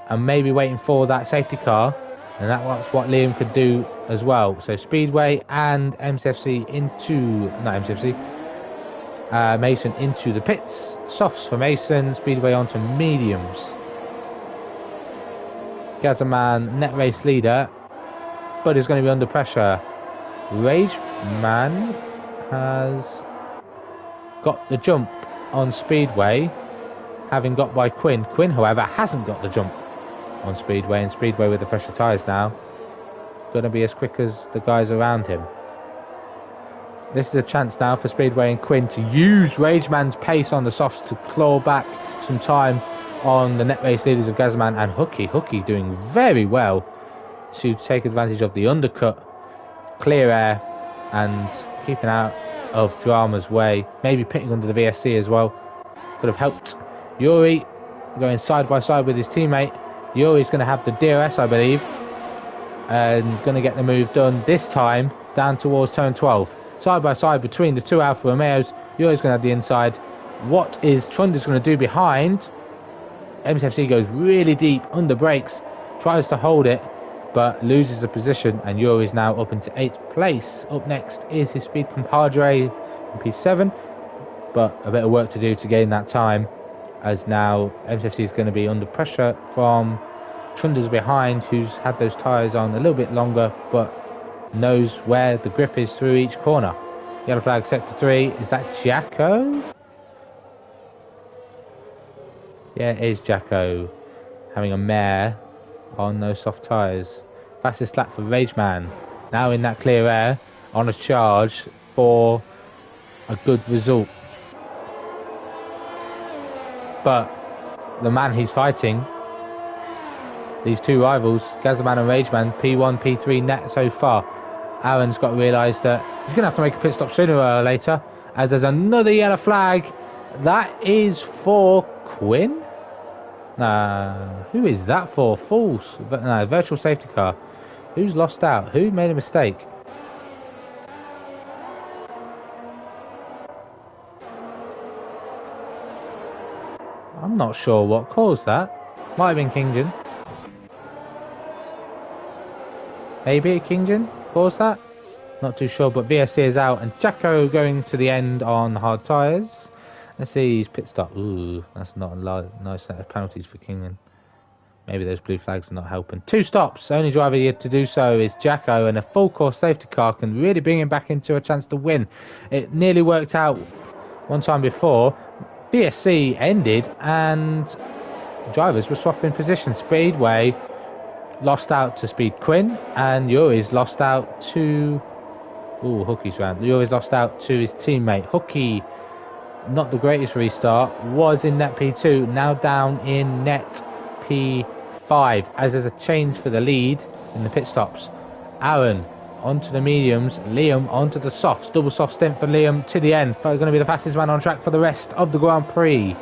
and maybe waiting for that safety car, and that's what Liam could do as well. So Speedway and MCFC Mason into the pits. Softs for Mason, Speedway onto mediums. Gazaman, net race leader, but is going to be under pressure. Rageman has got the jump on Speedway, having got by Quinn. Quinn, however, hasn't got the jump on Speedway, and Speedway with the fresher tyres now going to be as quick as the guys around him. This is a chance now for Speedway and Quinn to use Rageman's pace on the softs to claw back some time on the net race leaders of Gazaman and Hooky. Hooky doing very well to take advantage of the undercut, clear air, and keeping out of Drama's way. Maybe pitting under the VSC as well could have helped. Yuri going side by side with his teammate. Yuri's going to have the DRS, I believe, and going to get the move done this time down towards turn 12. Side by side between the two Alfa Romeos. Yuri's going to have the inside. What is Trunders going to do behind? MSFC goes really deep under brakes, tries to hold it, but loses the position, and Yuri's now up into 8th place. Up next is his speed compadre in P7, but a bit of work to do to gain that time, as now MSFC is going to be under pressure from Trunders behind, who's had those tyres on a little bit longer, but knows where the grip is through each corner. Yellow flag sector 3, is that Jacko? Yeah, it is Jacko, having a mare on those soft tyres. Fastest lap for Rageman, now in that clear air, on a charge for a good result. But the man he's fighting, these two rivals, Gazaman and Rageman, P1, P3 net so far. Aaron's got to realise that he's going to have to make a pit stop sooner or later, as there's another yellow flag. That is for Quinn? Who is that for? False. No, virtual safety car. Who's lost out? Who made a mistake? I'm not sure what caused that. Might have been Kingdon. Maybe Kingdon caused that? Not too sure, but VSC is out, and Jacko going to the end on hard tyres. Let's see his pit stop. Ooh, that's not a nice set of penalties for Kingdon. Maybe those blue flags are not helping. 2 stops. Only driver yet to do so is Jacko, and a full course safety car can really bring him back into a chance to win. It nearly worked out one time before. VSC ended, and drivers were swapping position. Speedway lost out to Speed Quinn, and Yuri's lost out to Ooh, Hookie's round. Yuri's lost out to his teammate. Hookie, not the greatest restart, was in net P2, now down in net P5, as there's a change for the lead in the pit stops. Aaron onto the mediums, Liam onto the softs, double soft stint for Liam to the end. Probably going to be the fastest man on track for the rest of the Grand Prix.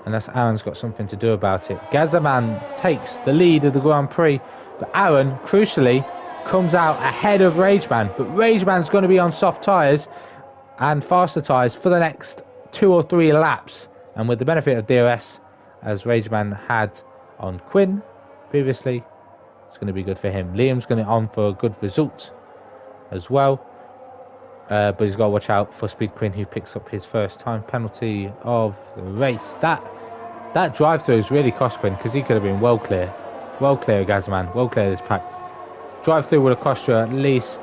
Unless Aaron's got something to do about it. Gazaman takes the lead of the Grand Prix, but Aaron, crucially, comes out ahead of Rageman. But Rageman's going to be on soft tyres and faster tyres for the next 2 or 3 laps. And with the benefit of DRS, as Rageman had on Quinn previously, it's going to be good for him. Liam's going to on for a good result as well. But he's got to watch out for Speed Quinn, who picks up his first time penalty of the race. That drive-through has really cost Quinn, because he could have been well clear of Gazman, well clear of this pack. Drive-through would have cost you at least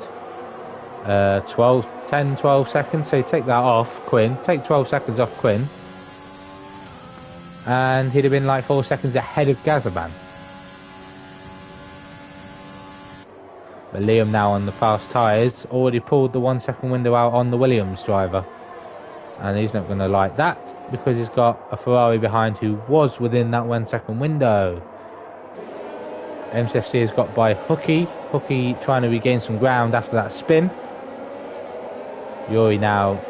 10, 12 seconds. So you take that off Quinn, take 12 seconds off Quinn, and he'd have been like 4 seconds ahead of Gazaman. But Liam now on the fast tyres, already pulled the 1 second window out on the Williams driver. And he's not going to like that, because he's got a Ferrari behind who was within that 1 second window. MCFC has got by Hookie. Hookie trying to regain some ground after that spin. Yuri now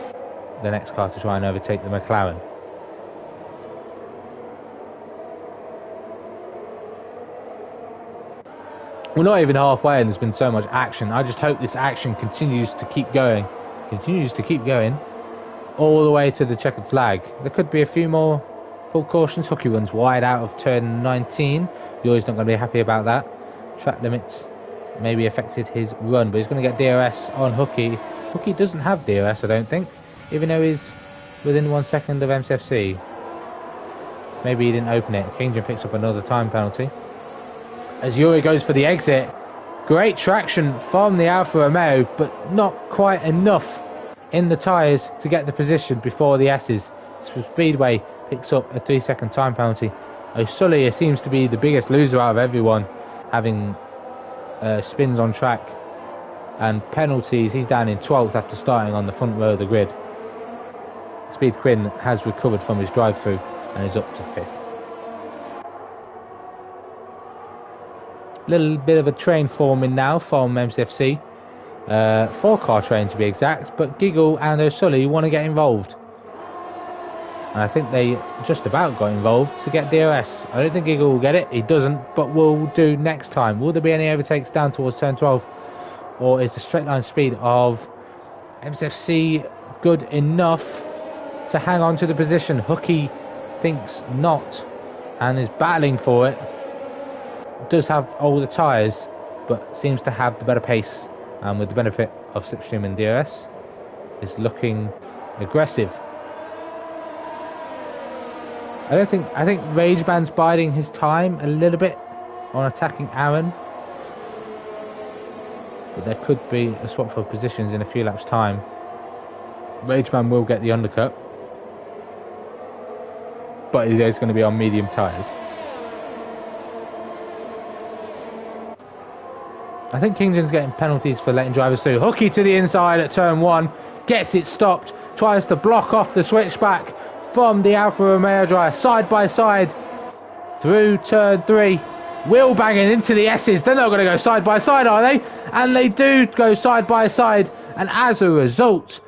the next car to try and overtake the McLaren. We're not even halfway and there's been so much action. I just hope this action continues to keep going. All the way to the checkered flag. There could be a few more full cautions. Hookie runs wide out of turn 19. Yuri's not going to be happy about that. Track limits maybe affected his run, but he's going to get DRS on Hookie. Hookie doesn't have DRS, I don't think, even though he's within 1 second of MCFC. Maybe he didn't open it. Kingdom picks up another time penalty. As Yuri goes for the exit, great traction from the Alfa Romeo, but not quite enough in the tyres to get the position before the S's. So Speedway picks up a 3 second time penalty. O'Sully seems to be the biggest loser out of everyone, having spins on track and penalties. He's down in 12th after starting on the front row of the grid. Speed Quinn has recovered from his drive-through and is up to 5th. Little bit of a train forming now from MCFC. 4-car train to be exact, but Giggle and O'Sully want to get involved. And I think they just about got involved to get DRS. I don't think Giggle will get it, he doesn't, but will do next time. Will there be any overtakes down towards turn 12? Or is the straight line speed of MCFC good enough to hang on to the position? Hookie thinks not and is battling for it. Does have older tyres, but seems to have the better pace, and with the benefit of slipstream and DRS is looking aggressive. I think Rageman's biding his time a little bit on attacking Aaron, but there could be a swap for positions in a few laps time. Rageman will get the undercut, but he's going to be on medium tyres. I think Kingdom's getting penalties for letting drivers through. Hookie to the inside at turn 1, gets it stopped, tries to block off the switchback from the Alfa Romeo driver, side by side through turn 3, wheel banging into the S's. They're not going to go side by side, are they? And they do go side by side, and as a result,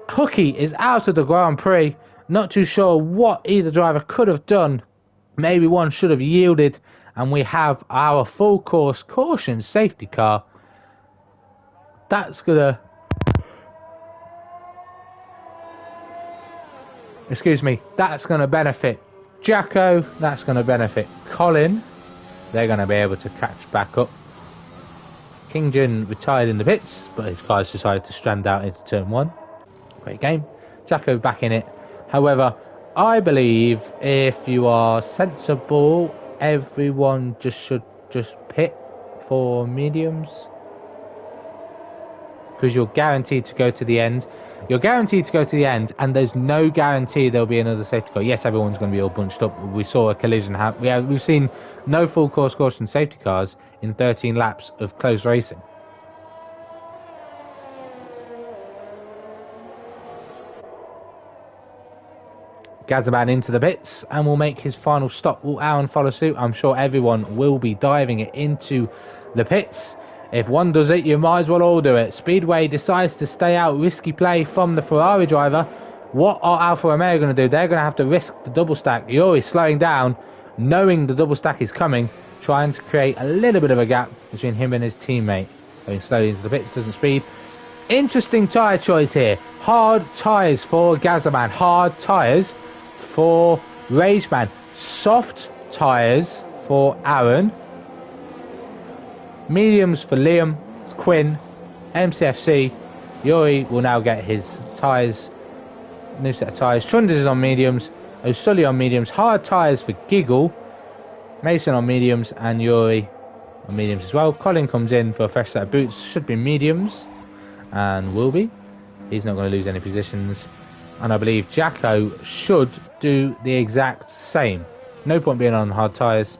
Hookie is out of the Grand Prix. Not too sure what either driver could have done. Maybe one should have yielded, and we have our full course caution safety car. That's gonna... that's gonna benefit Jacko. That's gonna benefit Colin. They're gonna be able to catch back up. Kingdon retired in the pits, but his car's decided to strand out into turn 1. Great game. Jacko back in it. However, I believe if you are sensible, everyone should pit for mediums, because you're guaranteed to go to the end. And there's no guarantee there'll be another safety car. Yes, everyone's going to be all bunched up. We saw a collision happen. We've seen No full course caution safety cars in 13 laps of close racing. Gazzaman into the pits and will make his final stop. Will Aaron follow suit? I'm sure everyone will be diving it into the pits. If one does it, you might as well all do it. Speedway decides to stay out. Risky play from the Ferrari driver. What are Alfa Romeo going to do? They're going to have to risk the double stack. Yuri slowing down, knowing the double stack is coming, trying to create a little bit of a gap between him and his teammate. Going slowly into the pits, doesn't speed. Interesting tyre choice here. Hard tyres for Gazzaman. Hard tyres for Rageman. Soft tyres for Aaron. Mediums for Liam, Quinn, MCFC. Yuri will now get his tyres. New set of tyres. Trunders is on mediums. O'Sully on mediums. Hard tyres for Giggle. Mason on mediums. And Yuri on mediums as well. Colin comes in for a fresh set of boots. Should be mediums. And will be. He's not going to lose any positions. And I believe Jacko should do the exact same. No point being on hard tyres.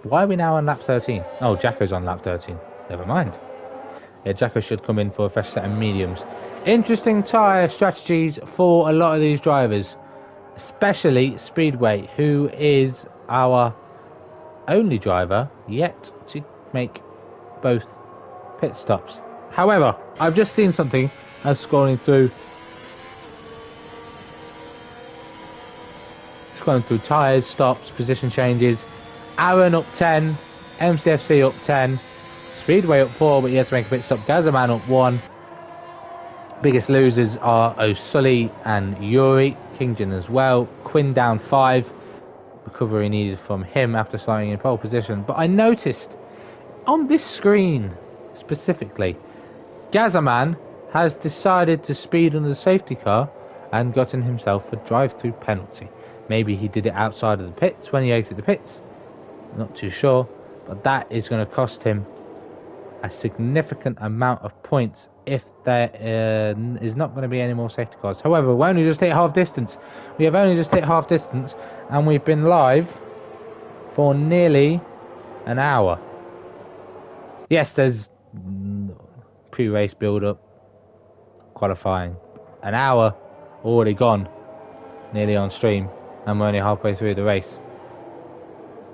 Why are we now on lap 13? Oh, Jacko's on lap 13. Never mind. Yeah, Jacko should come in for a fresh set of mediums. Interesting tyre strategies for a lot of these drivers. Especially Speedway, who is our only driver yet to make both pit stops. However, I've just seen something as scrolling through tyres, stops, position changes. Aaron up 10, MCFC up 10, Speedway up 4, but he had to make a pit stop. Gazzaman up 1. Biggest losers are O'Sully and Yuri. Kingdon as well. Quinn down 5. Recovery needed from him after starting in pole position. But I noticed on this screen specifically, Gazzaman has decided to speed under the safety car and gotten himself a drive-through penalty. Maybe he did it outside of the pits when he exited the pits. Not too sure, but that is going to cost him a significant amount of points if there is not going to be any more safety cars. However, we only just hit half distance. We have only just hit half distance, and we've been live for nearly an hour. Yes, there's pre-race build-up, qualifying. An hour already gone, nearly on stream, and we're only halfway through the race,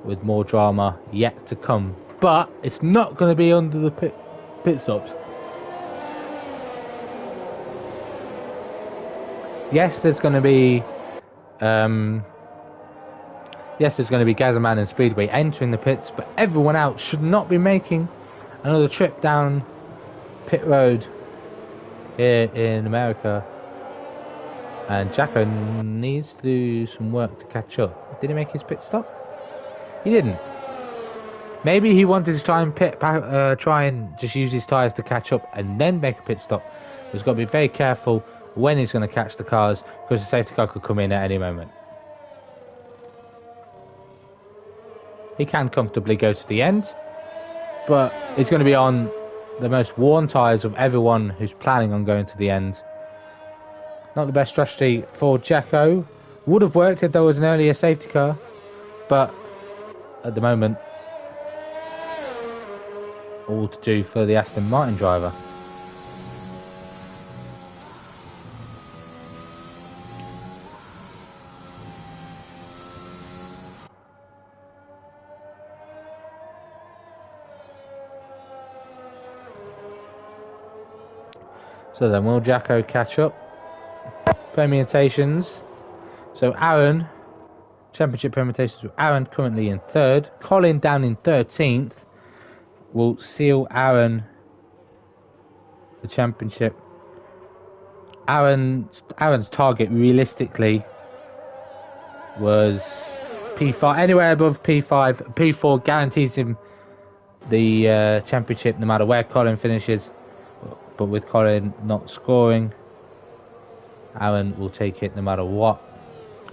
with more drama yet to come. But it's not going to be under the pit stops. Yes, there's going to be Gazzaman and Speedway entering the pits, but everyone else should not be making another trip down pit road here in America. And Jacko needs to do some work to catch up. Did he make his pit stop? He didn't. Maybe he wanted to try and just use his tyres to catch up and then make a pit stop. He's got to be very careful when he's going to catch the cars, because the safety car could come in at any moment. He can comfortably go to the end, but it's going to be on the most worn tyres of everyone who's planning on going to the end. Not the best strategy for Jacko. Would have worked if there was an earlier safety car, but at the moment, all to do for the Aston Martin driver. So then, will Jacko catch up? Permutations. So Aaron, championship permutations with Aaron currently in 3rd. Colin down in 13th. Will seal Aaron the championship. Aaron's target realistically was P5. Anywhere above P5. P4 guarantees him the championship no matter where Colin finishes. But with Colin not scoring, Aaron will take it no matter what,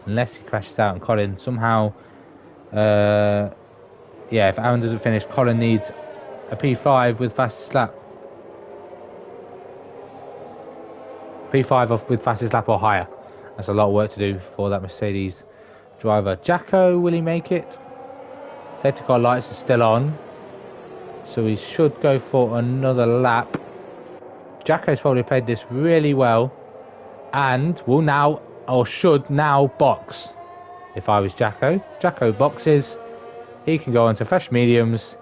unless he crashes out and Colin somehow if Aaron doesn't finish, Colin needs a P5 with fastest lap. P5 off with fastest lap or higher. That's a lot of work to do for that Mercedes driver. Jacko, will he make it? Safety car lights are still on, so we should go for another lap. Jacko's probably played this really well and will now, or should now, box. If I was Jacko boxes, he can go on to fresh mediums,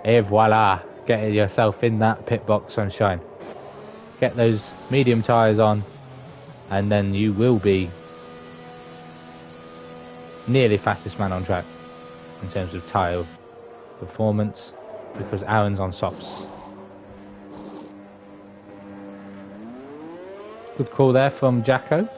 et voila, get yourself in that pit box, sunshine. Get those medium tyres on, and then you will be nearly fastest man on track in terms of tyre performance, because Aaron's on softs. Good call there from Jacko.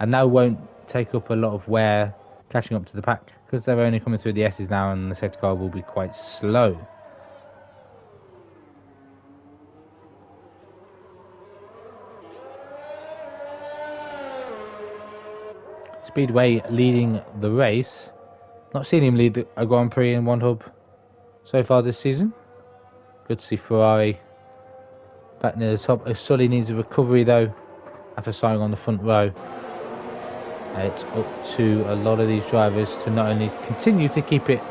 And now won't take up a lot of wear catching up to the pack, because they're only coming through the S's now, and the safety car will be quite slow. Speedway leading the race. Not seen him lead a Grand Prix in one hub so far this season. Good to see Ferrari back near the top. Sully needs a recovery though after starting on the front row. It's up to a lot of these drivers to not only continue to keep it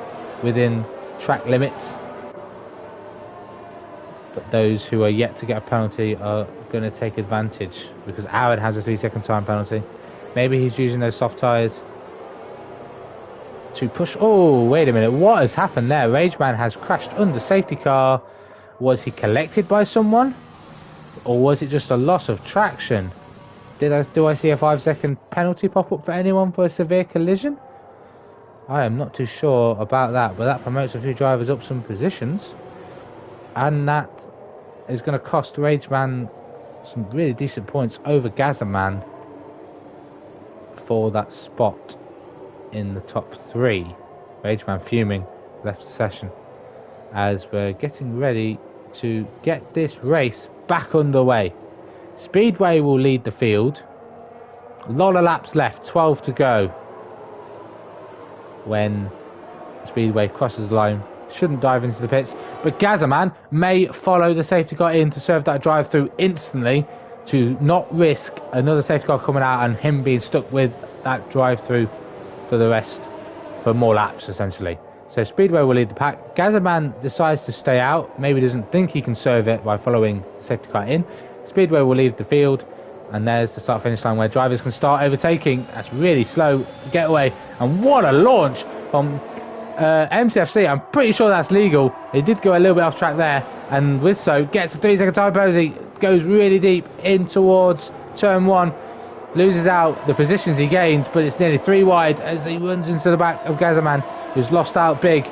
within track limits, but those who are yet to get a penalty are going to take advantage, because Aaron has a 3-second time penalty. Maybe he's using those soft tyres to push. Oh, wait a minute. What has happened there? Rageman has crashed under safety car. Was he collected by someone? Or was it just a loss of traction? Do I see a 5-second penalty pop up for anyone for a severe collision? I am not too sure about that, but that promotes a few drivers up some positions. And that is going to cost Rageman some really decent points over Gazzaman for that spot in the top 3. Rageman fuming, left the session as we're getting ready to get this race back underway. Speedway will lead the field. A lot of laps left, 12 to go when Speedway crosses the line. Shouldn't dive into the pits, but Gazzaman may follow the safety car in to serve that drive through instantly, to not risk another safety car coming out and him being stuck with that drive through for the rest, for more laps essentially. So Speedway will lead the pack. Gazzaman decides to stay out, maybe doesn't think he can serve it by following safety car in. Speedway will leave the field, and there's the start finish line where drivers can start overtaking. That's really slow getaway, and what a launch from MCFC. I'm pretty sure that's legal. He did go a little bit off track there, and with so gets a 3-second time penalty, goes really deep in towards turn 1, loses out the positions he gained, but it's nearly 3 wide as he runs into the back of Gazzaman, who's lost out big.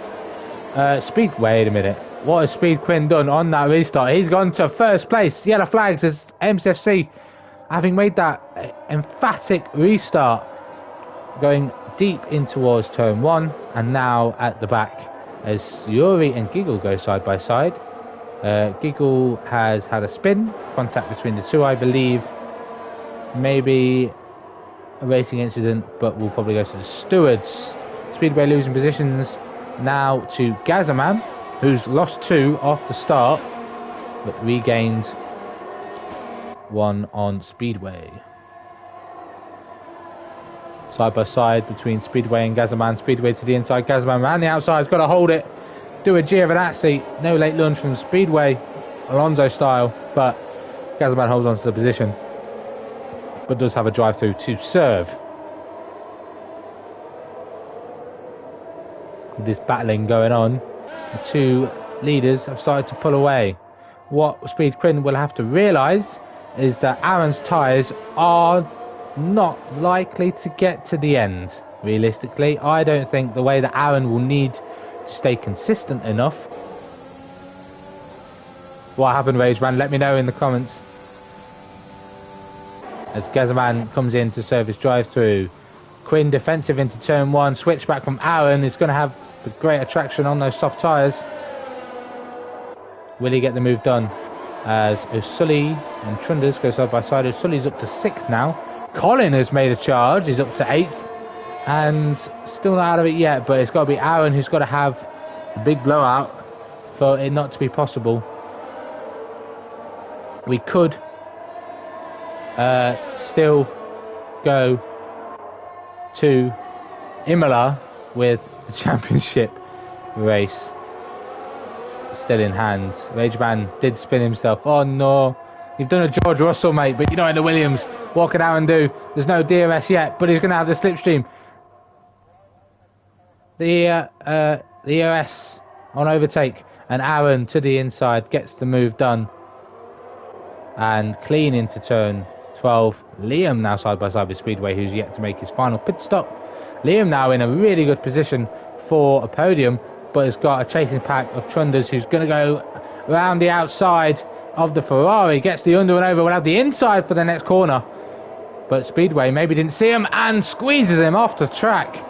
Wait a minute, what has Speed Quinn done on that restart? He's gone to first place. Yellow flags as MCFC, having made that emphatic restart, going deep in towards turn 1, and now at the back as Yuri and Giggle go side by side. Giggle has had a spin, contact between the two, I believe. Maybe a racing incident, but we'll probably go to the stewards. Speedway losing positions now to Gazzaman, who's lost 2 off the start, but regained 1 on Speedway. Side by side between Speedway and Gazzaman. Speedway to the inside, Gazzaman around the outside, has got to hold it. Do a Giovinazzi, no late lunge from Speedway, Alonso style, but Gazzaman holds on to the position, but does have a drive through to serve. With this battling going on, the 2 leaders have started to pull away. What Speed Quinn will have to realise is that Aaron's tyres are not likely to get to the end. Realistically, I don't think the way that Aaron will need to stay consistent enough. What happened, Rageman? Let me know in the comments. As Gazzaman comes in to serve his drive through. Quinn defensive into turn 1, switch back from Aaron, is going to have the greater traction on those soft tyres. Will he get the move done? As Sully and Trunders go side by side. Sully's up to 6th now. Colin has made a charge, he's up to 8th, and still not out of it yet, but it's got to be Aaron who's got to have a big blowout for it not to be possible. We could still go to Imola with the championship race still in hand. Rageman did spin himself. Oh no, you've done a George Russell, mate, but you know in the Williams, what can Aaron do? There's no DRS yet, but he's going to have the slipstream. The EOS on overtake, and Aaron to the inside gets the move done. And clean into turn 12. Liam now side by side with Speedway, who's yet to make his final pit stop. Liam now in a really good position for a podium, but has got a chasing pack of Trunders, who's going to go around the outside of the Ferrari, gets the under and over, will have the inside for the next corner. But Speedway maybe didn't see him and squeezes him off the track.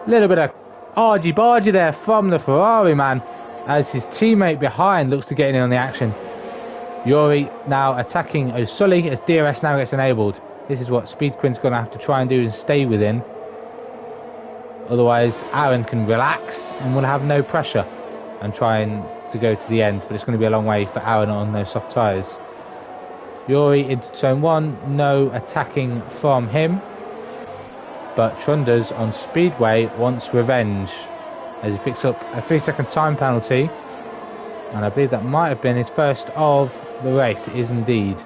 Little bit of argy-bargy there from the Ferrari man, as his teammate behind looks to get in on the action. Yuri now attacking O'Sully as DRS now gets enabled. This is what Speed Quinn's going to have to try and do and stay within. Otherwise, Aaron can relax and will have no pressure and trying to go to the end. But it's going to be a long way for Aaron on those soft tyres. Yuri into turn 1, no attacking from him. But Trunders on Speedway wants revenge as he picks up a 3-second time penalty. And I believe that might have been his first of the race. It is indeed.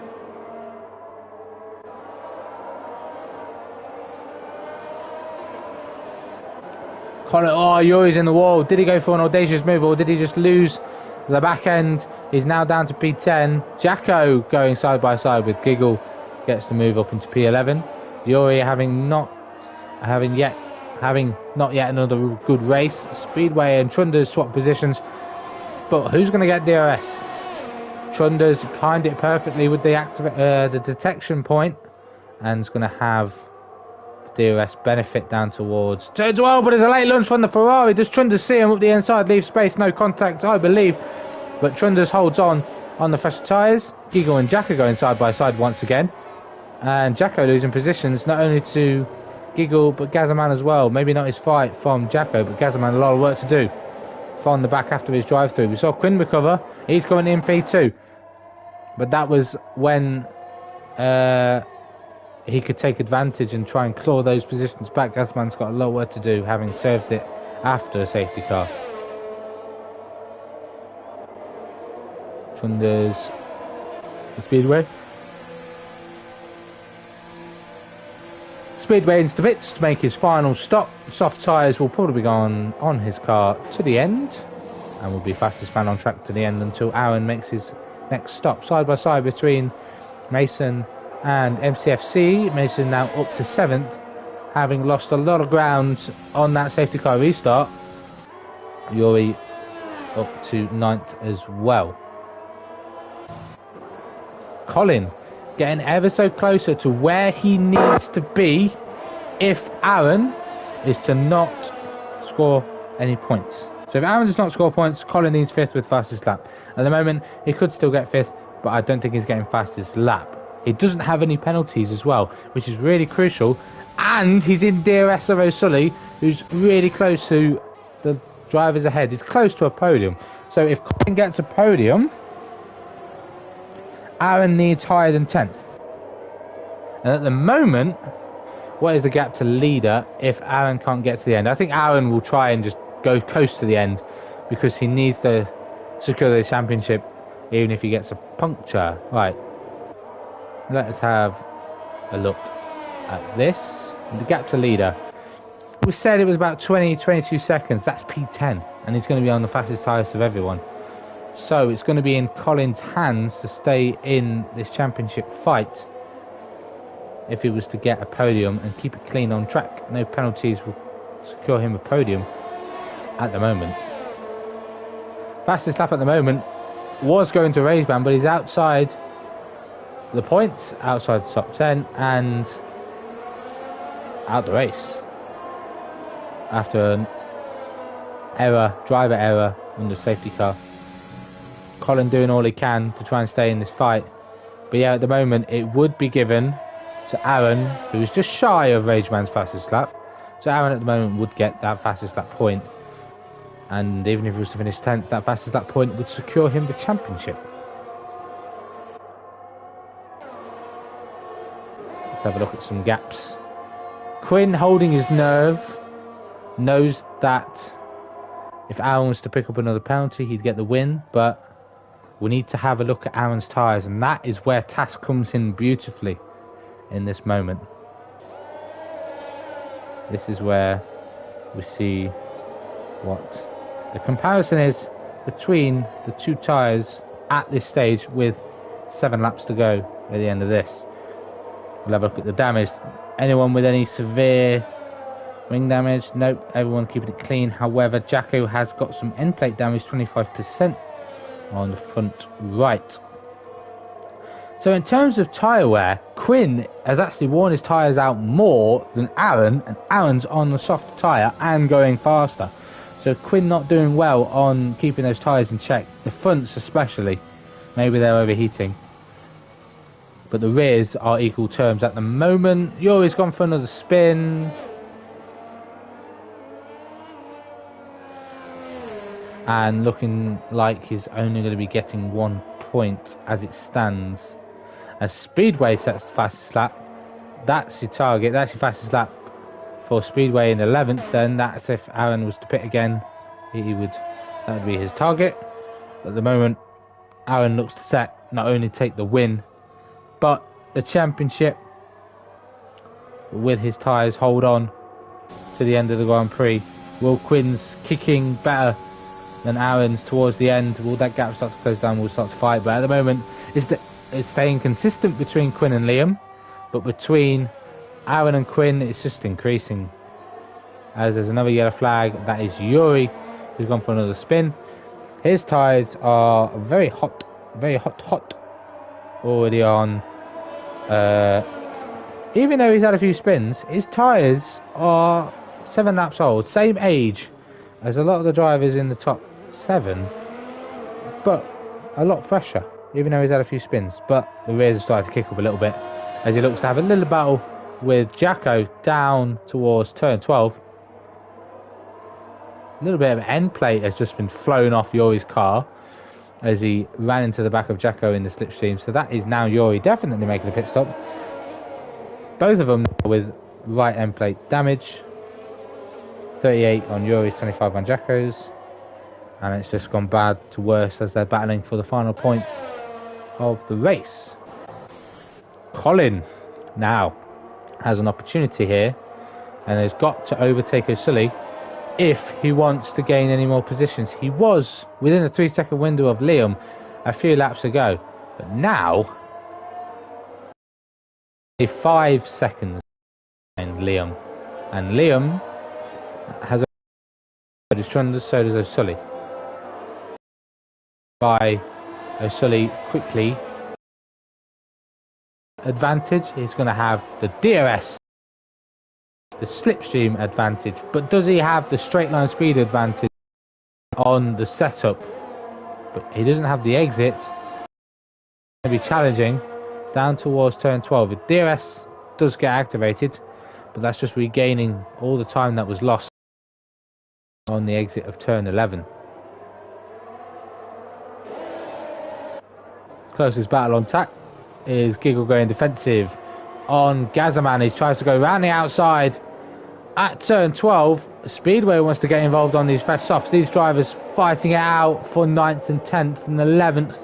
Colin, oh, Yuri's in the wall. Did he go for an audacious move, or did he just lose the back end? He's now down to P10. Jacko going side by side with Giggle gets the move up into P11. Yuri having not yet another good race. Speedway and Trunders swap positions, but who's going to get DRS? Trunders timed it perfectly with the detection point, and is going to have DRS benefit down towards turn 12, but there's a late lunge from the Ferrari. Does Trunders see him up the inside, leave space, no contact, I believe, but Trunders holds on the fresher tyres. Giggle and Jacko going side by side once again, and Jacko losing positions not only to Giggle but Gazaman as well. Maybe not his fight from Jacko, but Gazaman a lot of work to do from the back after his drive through. We saw Quinn recover, he's going in P2, but that was when he could take advantage and try and claw those positions back. Gazaman's got a lot of work to do, having served it after a safety car. Trunders Speedway. Speedway into the pits to make his final stop. Soft tyres will probably be gone on his car to the end, and will be fastest man on track to the end until Aaron makes his next stop. Side by side between Mason and MCFC. Mason now up to 7th, having lost a lot of ground on that safety car restart. Yuri up to 9th as well. Colin getting ever so closer to where he needs to be if Aaron is to not score any points. So if Aaron does not score points, Colin needs 5th with fastest lap. At the moment, he could still get 5th, but I don't think he's getting fastest lap. He doesn't have any penalties as well, which is really crucial. And he's in DRS of O'Sully, who's really close to the drivers ahead. He's close to a podium. So if Colin gets a podium, Aaron needs higher than 10th. And at the moment, what is the gap to leader if Aaron can't get to the end? I think Aaron will try and just go coast to the end, because he needs to secure the championship, even if he gets a puncture. Right. Let us have a look at this. The gap to leader. We said it was about 22 seconds. That's P10. And he's going to be on the fastest tyres of everyone. So it's going to be in Colin's hands to stay in this championship fight if he was to get a podium and keep it clean on track. No penalties will secure him a podium at the moment. Fastest lap at the moment was going to Raceman, but he's outside the points, outside the top 10 and out the race after an driver error on the safety car. Colin doing all he can to try and stay in this fight, but yeah, at the moment it would be given to Aaron, who is just shy of Rageman's fastest lap. So Aaron at the moment would get that fastest lap point, and even if he was to finish 10th, that fastest lap point would secure him the championship. Let's have a look at some gaps. Quinn, holding his nerve, knows that if Aaron was to pick up another penalty, he'd get the win, but we need to have a look at Aaron's tyres, and that is where TAS comes in beautifully in this moment. This is where we see what the comparison is between the two tyres at this stage with 7 laps to go at the end of this. We'll have a look at the damage. Anyone with any severe wing damage? Nope, everyone keeping it clean. However, Jacko has got some end plate damage, 25% on the front right. So in terms of tyre wear, Quinn has actually worn his tyres out more than Aaron, and Aaron's on the soft tyre and going faster. So Quinn not doing well on keeping those tyres in check, the fronts especially. Maybe they're overheating. But the rears are equal terms at the moment. Yuri's gone for another spin. And looking like he's only going to be getting 1 point as it stands. As Speedway sets the fastest lap, that's your target, that's your fastest lap for Speedway in 11th. Then that's if Aaron was to pit again, that would be his target. At the moment, Aaron looks to set not only take the win, but the championship with his tyres hold on to the end of the Grand Prix. Will Quinn's kicking better than Aaron's towards the end? Will that gap start to close down? We'll start to fight. But at the moment, it's staying consistent between Quinn and Liam, but between Aaron and Quinn, it's just increasing. As there's another yellow flag, that is Yuri, who's gone for another spin. His tyres are very hot, already on. Even though he's had a few spins, his tyres are 7 laps old, same age as a lot of the drivers in the top 7, but a lot fresher, even though he's had a few spins. But the rears have started to kick up a little bit as he looks to have a little battle with Jacko down towards turn 12. A little bit of end plate has just been flown off Yuri's car as he ran into the back of Jacko in the slipstream. So that is now Yuri definitely making a pit stop. Both of them with right end plate damage. 38 on Yuri's, 25 on Jacko's. And it's just gone bad to worse as they're battling for the final point of the race. Colin now has an opportunity here and has got to overtake O'Sully if he wants to gain any more positions. He was within a 3-second window of Liam a few laps ago, but now 5 seconds behind Liam, and Liam has his trunders, so does O'Sully. By O'Sully quickly advantage, he's going to have the DRS, the slipstream advantage, but does he have the straight line speed advantage on the setup? But he doesn't have the exit. It's going to be challenging down towards turn 12. The DRS does get activated, but that's just regaining all the time that was lost on the exit of turn 11. Closest battle on track is Giggle going defensive on Gazzaman. He tries to go around the outside at turn 12. Speedway wants to get involved on these fast softs. These drivers fighting it out for 9th and 10th and 11th.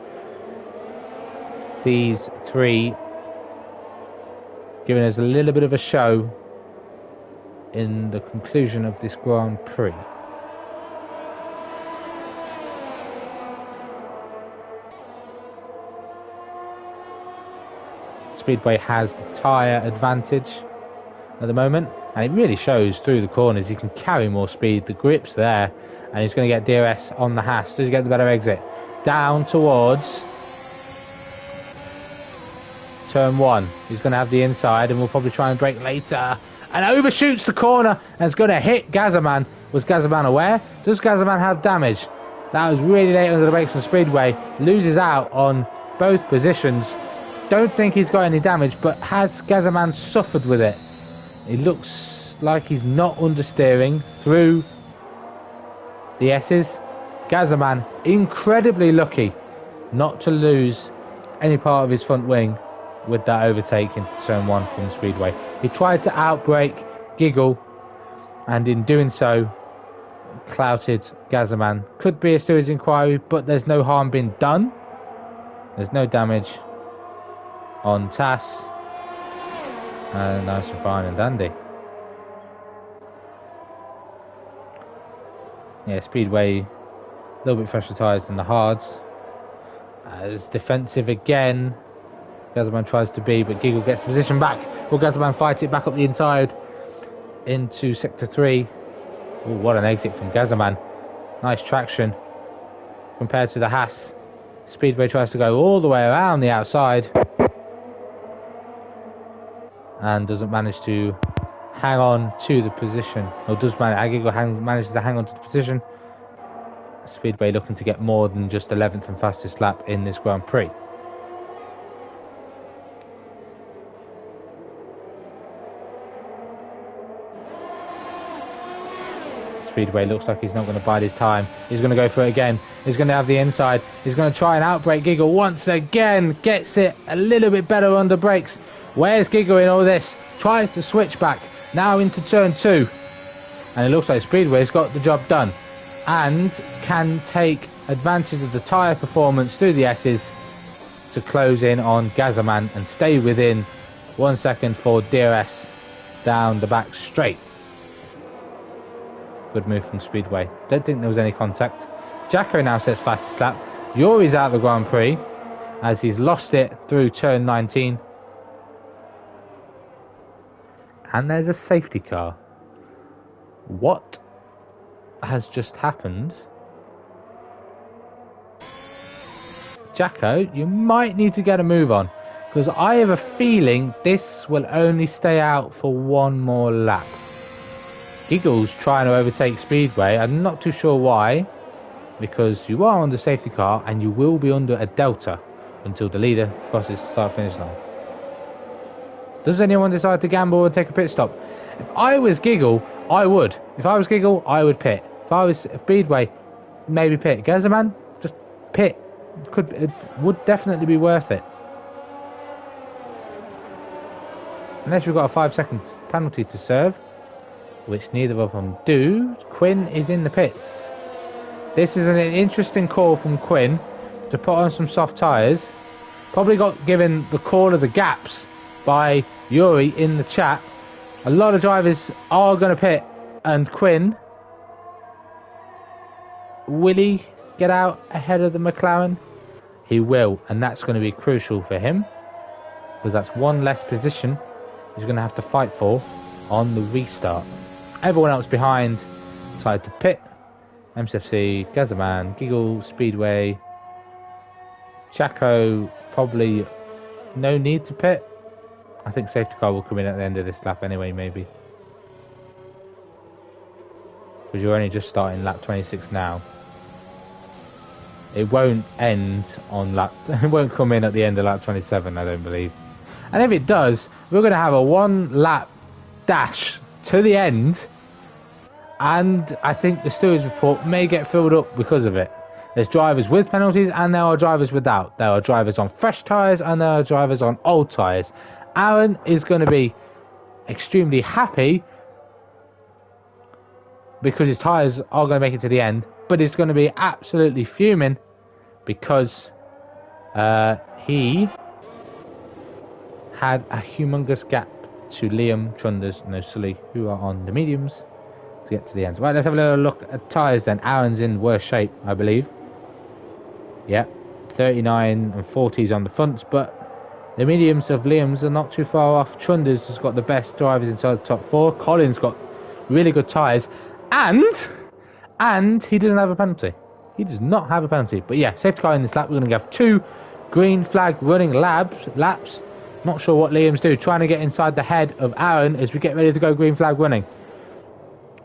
These three giving us a little bit of a show in the conclusion of this Grand Prix. Speedway has the tyre advantage at the moment, and it really shows through the corners. He can carry more speed, the grip's there, and he's going to get DRS on the Haas. Does he get the better exit? Down towards turn 1. He's going to have the inside, and we'll probably try and brake later, and overshoots the corner and is going to hit Gazzaman. Was Gazzaman aware? Does Gazzaman have damage? That was really late under the brakes on Speedway. Loses out on both positions. Don't think he's got any damage, but has Gazzaman suffered with it? It looks like he's not understeering through the S's. Gazzaman incredibly lucky not to lose any part of his front wing with that overtake into turn 1 from Speedway. He tried to outbrake Giggle, and in doing so, clouted Gazzaman. Could be a stewards inquiry, but there's no harm been done. There's no damage on Tass. Nice and fine and dandy. Yeah, Speedway a little bit fresher tyres than the hards. It's defensive again. Gazzaman tries to be, but Giggle gets the position back. Will Gazzaman fight it back up the inside into sector 3? Ooh, what an exit from Gazzaman. Nice traction compared to the Haas. Speedway tries to go all the way around the outside and doesn't manage to hang on to the position, or does manage to hang on to the position. Speedway looking to get more than just 11th and fastest lap in this Grand Prix. Speedway looks like he's not going to bide his time. He's going to go for it again. He's going to have the inside. He's going to try and outbrake Giggle once again. Gets it a little bit better under brakes. Where's Giggle in all this? Tries to switch back. Now into turn 2. And it looks like Speedway's got the job done. And can take advantage of the tyre performance through the S's to close in on Gazzaman and stay within 1 second for DRS down the back straight. Good move from Speedway. Don't think there was any contact. Jacko now sets fastest lap. Yuri's out of the Grand Prix as he's lost it through turn 19. And there's a safety car. What has just happened? Jacko, you might need to get a move on, because I have a feeling this will only stay out for one more lap. Giggle's trying to overtake Speedway. I'm not too sure why, because you are on the safety car and you will be under a delta until the leader crosses the start-finish line. Does anyone decide to gamble and take a pit stop? If I was Giggle, I would. If I was Giggle, I would pit. If I was Speedway, maybe pit. Gazzaman, just pit. It would definitely be worth it. Unless we've got a 5 seconds penalty to serve, which neither of them do. Quinn is in the pits. This is an interesting call from Quinn to put on some soft tyres. Probably got given the call of the gaps by Yuri in the chat. A lot of drivers are going to pit, and Quinn, will he get out ahead of the McLaren? He will, and that's going to be crucial for him, because that's one less position he's going to have to fight for on the restart. Everyone else behind decided to pit. MCFC, Gazzaman, Giggle, Speedway, Chaco, probably no need to pit. I think safety car will come in at the end of this lap anyway, maybe. Because you're only just starting lap 26 now. It won't end on lap... It won't come in at the end of lap 27, I don't believe. And if it does, we're going to have a 1 lap dash to the end. And I think the stewards report may get filled up because of it. There's drivers with penalties and there are drivers without. There are drivers on fresh tyres and there are drivers on old tyres. Aaron is going to be extremely happy because his tyres are going to make it to the end, but he's going to be absolutely fuming because he had a humongous gap to Liam, Trunders and O'Sully, who are on the mediums, to get to the end. Right, let's have a little look at tyres then. Aaron's in worse shape, I believe. Yeah, 39 and 40s on the fronts, but the mediums of Liam's are not too far off. Trunders has got the best drivers inside the top 4. Colin's got really good tyres, and he doesn't have a penalty. He does not have a penalty. But yeah, safety car in this lap. We're going to have 2 green flag running laps. Not sure what Liam's do. Trying to get inside the head of Aaron as we get ready to go green flag running.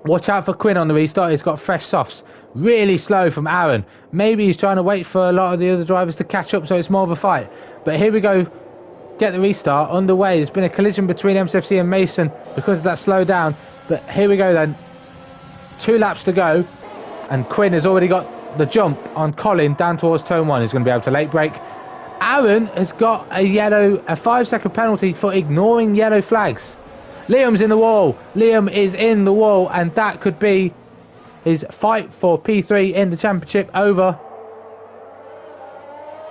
Watch out for Quinn on the restart. He's got fresh softs. Really slow from Aaron. Maybe he's trying to wait for a lot of the other drivers to catch up so it's more of a fight. But here we go. Get the restart underway. There's been a collision between MCFC and Mason because of that slow down. But here we go then. 2 laps to go. And Quinn has already got the jump on Colin down towards turn 1. He's going to be able to late brake. Aaron has got a 5-second penalty for ignoring yellow flags. Liam's in the wall. Liam is in the wall, and that could be his fight for P3 in the championship over.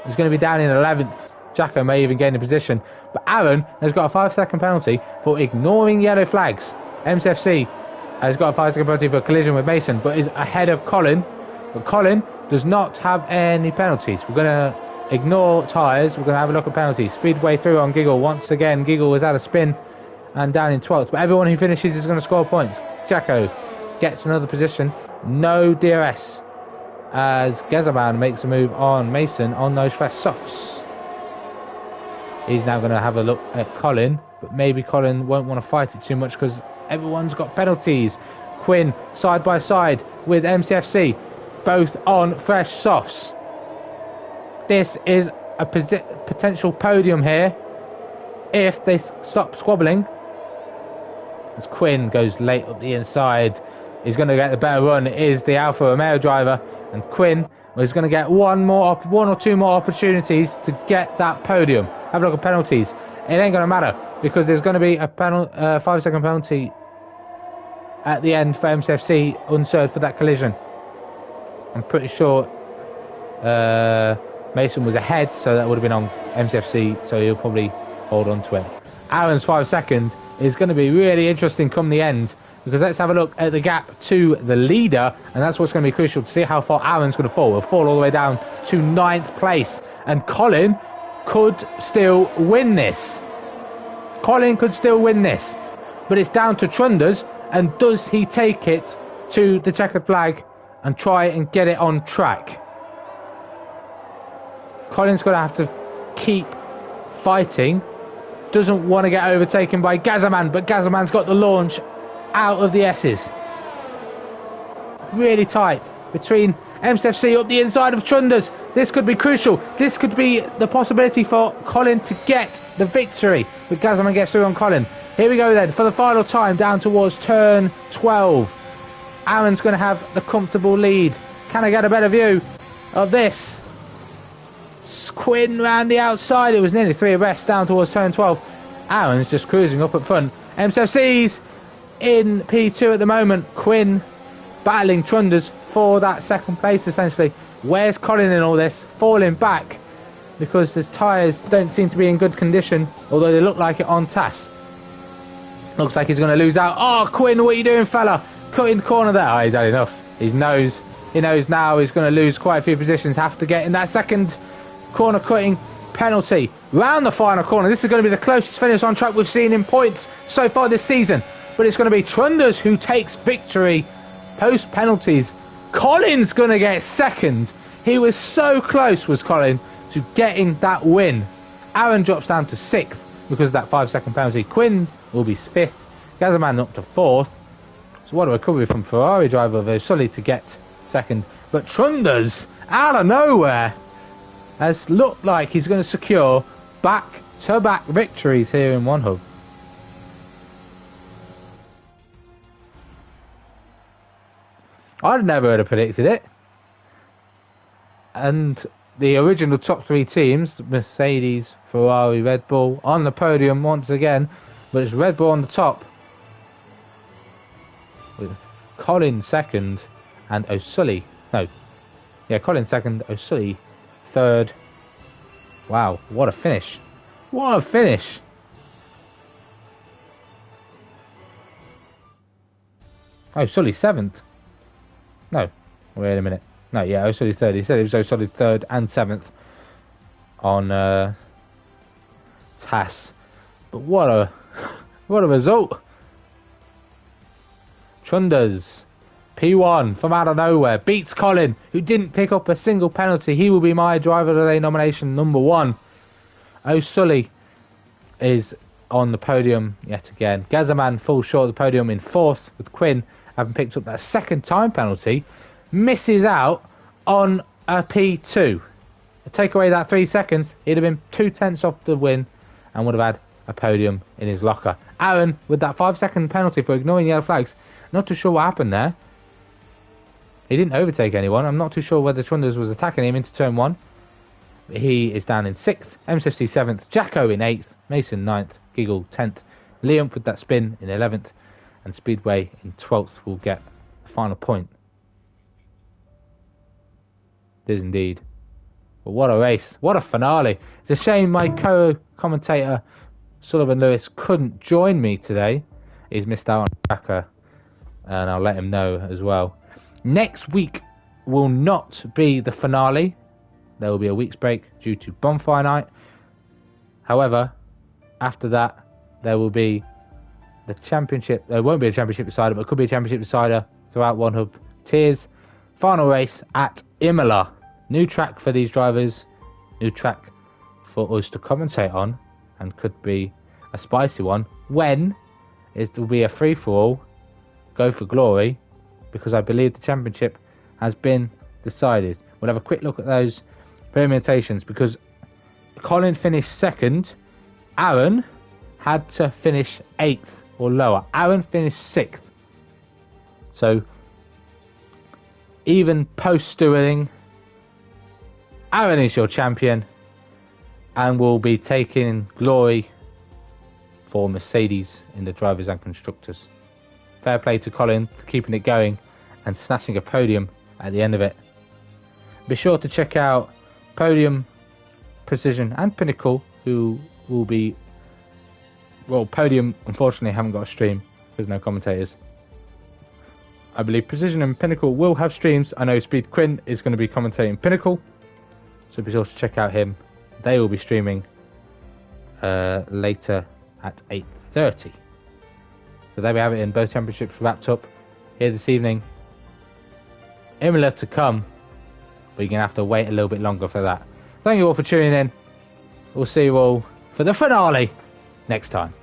He's going to be down in 11th. Jacko may even gain a position. But Aaron has got a 5-second penalty for ignoring yellow flags. MCFC has got a 5-second penalty for collision with Mason, but is ahead of Colin. But Colin does not have any penalties. We're going to ignore tyres. We're going to have a look at penalties. Speedway through on Giggle. Once again, Giggle was at a spin and down in 12th. But everyone who finishes is going to score points. Jacko gets another position. No DRS as Gezaman makes a move on Mason on those fresh softs. He's now going to have a look at Colin, but maybe Colin won't want to fight it too much because everyone's got penalties. Quinn side by side with MCFC, both on fresh softs. This is a potential podium here if they stop squabbling. As Quinn goes late up the inside, he's going to get the better run. It is the Alfa Romeo driver, and Quinn is going to get one or two more opportunities to get that podium. Have a look at penalties. It ain't going to matter because there's going to be a 5-second penalty at the end for MCFC unserved for that collision. I'm pretty sure Mason was ahead, so that would have been on MCFC, so he'll probably hold on to it. Aaron's 5 seconds is going to be really interesting come the end, because let's have a look at the gap to the leader, and that's what's going to be crucial to see how far Aaron's going to fall. He'll fall all the way down to 9th place, and Colin could still win this. Colin could still win this, but it's down to Trunders, and does he take it to the checkered flag and try and get it on track? Colin's going to have to keep fighting. Doesn't want to get overtaken by Gazaman, but Gazaman's got the launch out of the S's. Really tight between MCFC up the inside of Trunders. This could be crucial. This could be the possibility for Colin to get the victory. But Gazaman gets through on Colin. Here we go then for the final time down towards turn 12. Aaron's going to have the comfortable lead. Can I get a better view of this? Quinn round the outside. It was nearly 3 abreast down towards turn 12. Aaron's just cruising up at front. MCFC's in P2 at the moment. Quinn battling Trunders for that second place essentially. Where's Colin in all this? Falling back because his tyres don't seem to be in good condition, although they look like it on TAS. Looks like he's going to lose out. Oh, Quinn, what are you doing, fella? Cut in the corner there. Oh, he's had enough. He knows now he's going to lose quite a few positions. Have to get in that second corner cutting penalty. Round the final corner. This is going to be the closest finish on track we've seen in points so far this season. But it's going to be Trunders who takes victory post penalties. Colin's going to get second. He was so close, was Colin, to getting that win. Aaron drops down to 6th because of that 5-second penalty. Quinn will be 5th. Gazaman up to 4th. So what a recovery from Ferrari driver Sully to get second. But Trunders, out of nowhere, has looked like he's going to secure back-to-back victories here in One Hub. I'd never have predicted it. And the original top 3 teams, Mercedes, Ferrari, Red Bull, on the podium once again. But it's Red Bull on the top, with Colin second and O'Sully. Colin second, O'Sully third. Wow, what a finish. What a finish. O'Sully 7th. No, wait a minute. No, yeah, O'Sully's 3rd. He said it was O'Sully's 3rd and 7th on TAS. But what a result. Trunders, P1 from out of nowhere, beats Colin, who didn't pick up a single penalty. He will be my driver of the day nomination number 1. O'Sully is on the podium yet again. Gazaman falls short of the podium in 4th, with Quinn having picked up that second time penalty. Misses out on a P2. Take away that 3 seconds, he'd have been 2/10 off the win and would have had a podium in his locker. Aaron with that 5-second penalty for ignoring yellow flags. Not too sure what happened there. He didn't overtake anyone. I'm not too sure whether Trunders was attacking him into turn 1. He is down in 6th, MSFC 7th, Jacko in 8th, Mason 9th, Giggle 10th, Liam with that spin in 11th, and Speedway in 12th will get the final point. It is indeed. But what a race. What a finale. It's a shame my co-commentator, Sullivan Lewis, couldn't join me today. He's missed out on a tracker, and I'll let him know as well. Next week will not be the finale. There will be a week's break due to Bonfire Night. However, after that, there will be the championship. There won't be a championship decider, but it could be a championship decider throughout One Hub tiers. Final race at Imola. New track for these drivers. New track for us to commentate on, and could be a spicy one. When it will be a free-for-all, go for glory, because I believe the championship has been decided. We'll have a quick look at those permutations, because Colin finished 2nd. Aaron had to finish 8th or lower. Aaron finished 6th. So even post-stewarding, Aaron is your champion and will be taking glory for Mercedes in the drivers and constructors. Fair play to Colin for keeping it going and snatching a podium at the end of it. Be sure to check out Podium, Precision and Pinnacle, who will be... Well, Podium unfortunately haven't got a stream. There's no commentators. I believe Precision and Pinnacle will have streams. I know Speed Quinn is going to be commentating Pinnacle, so be sure to check out him. They will be streaming later at 8:30. So there we have it, in both championships wrapped up here this evening. Imola to come, but you're going to have to wait a little bit longer for that. Thank you all for tuning in. We'll see you all for the finale next time.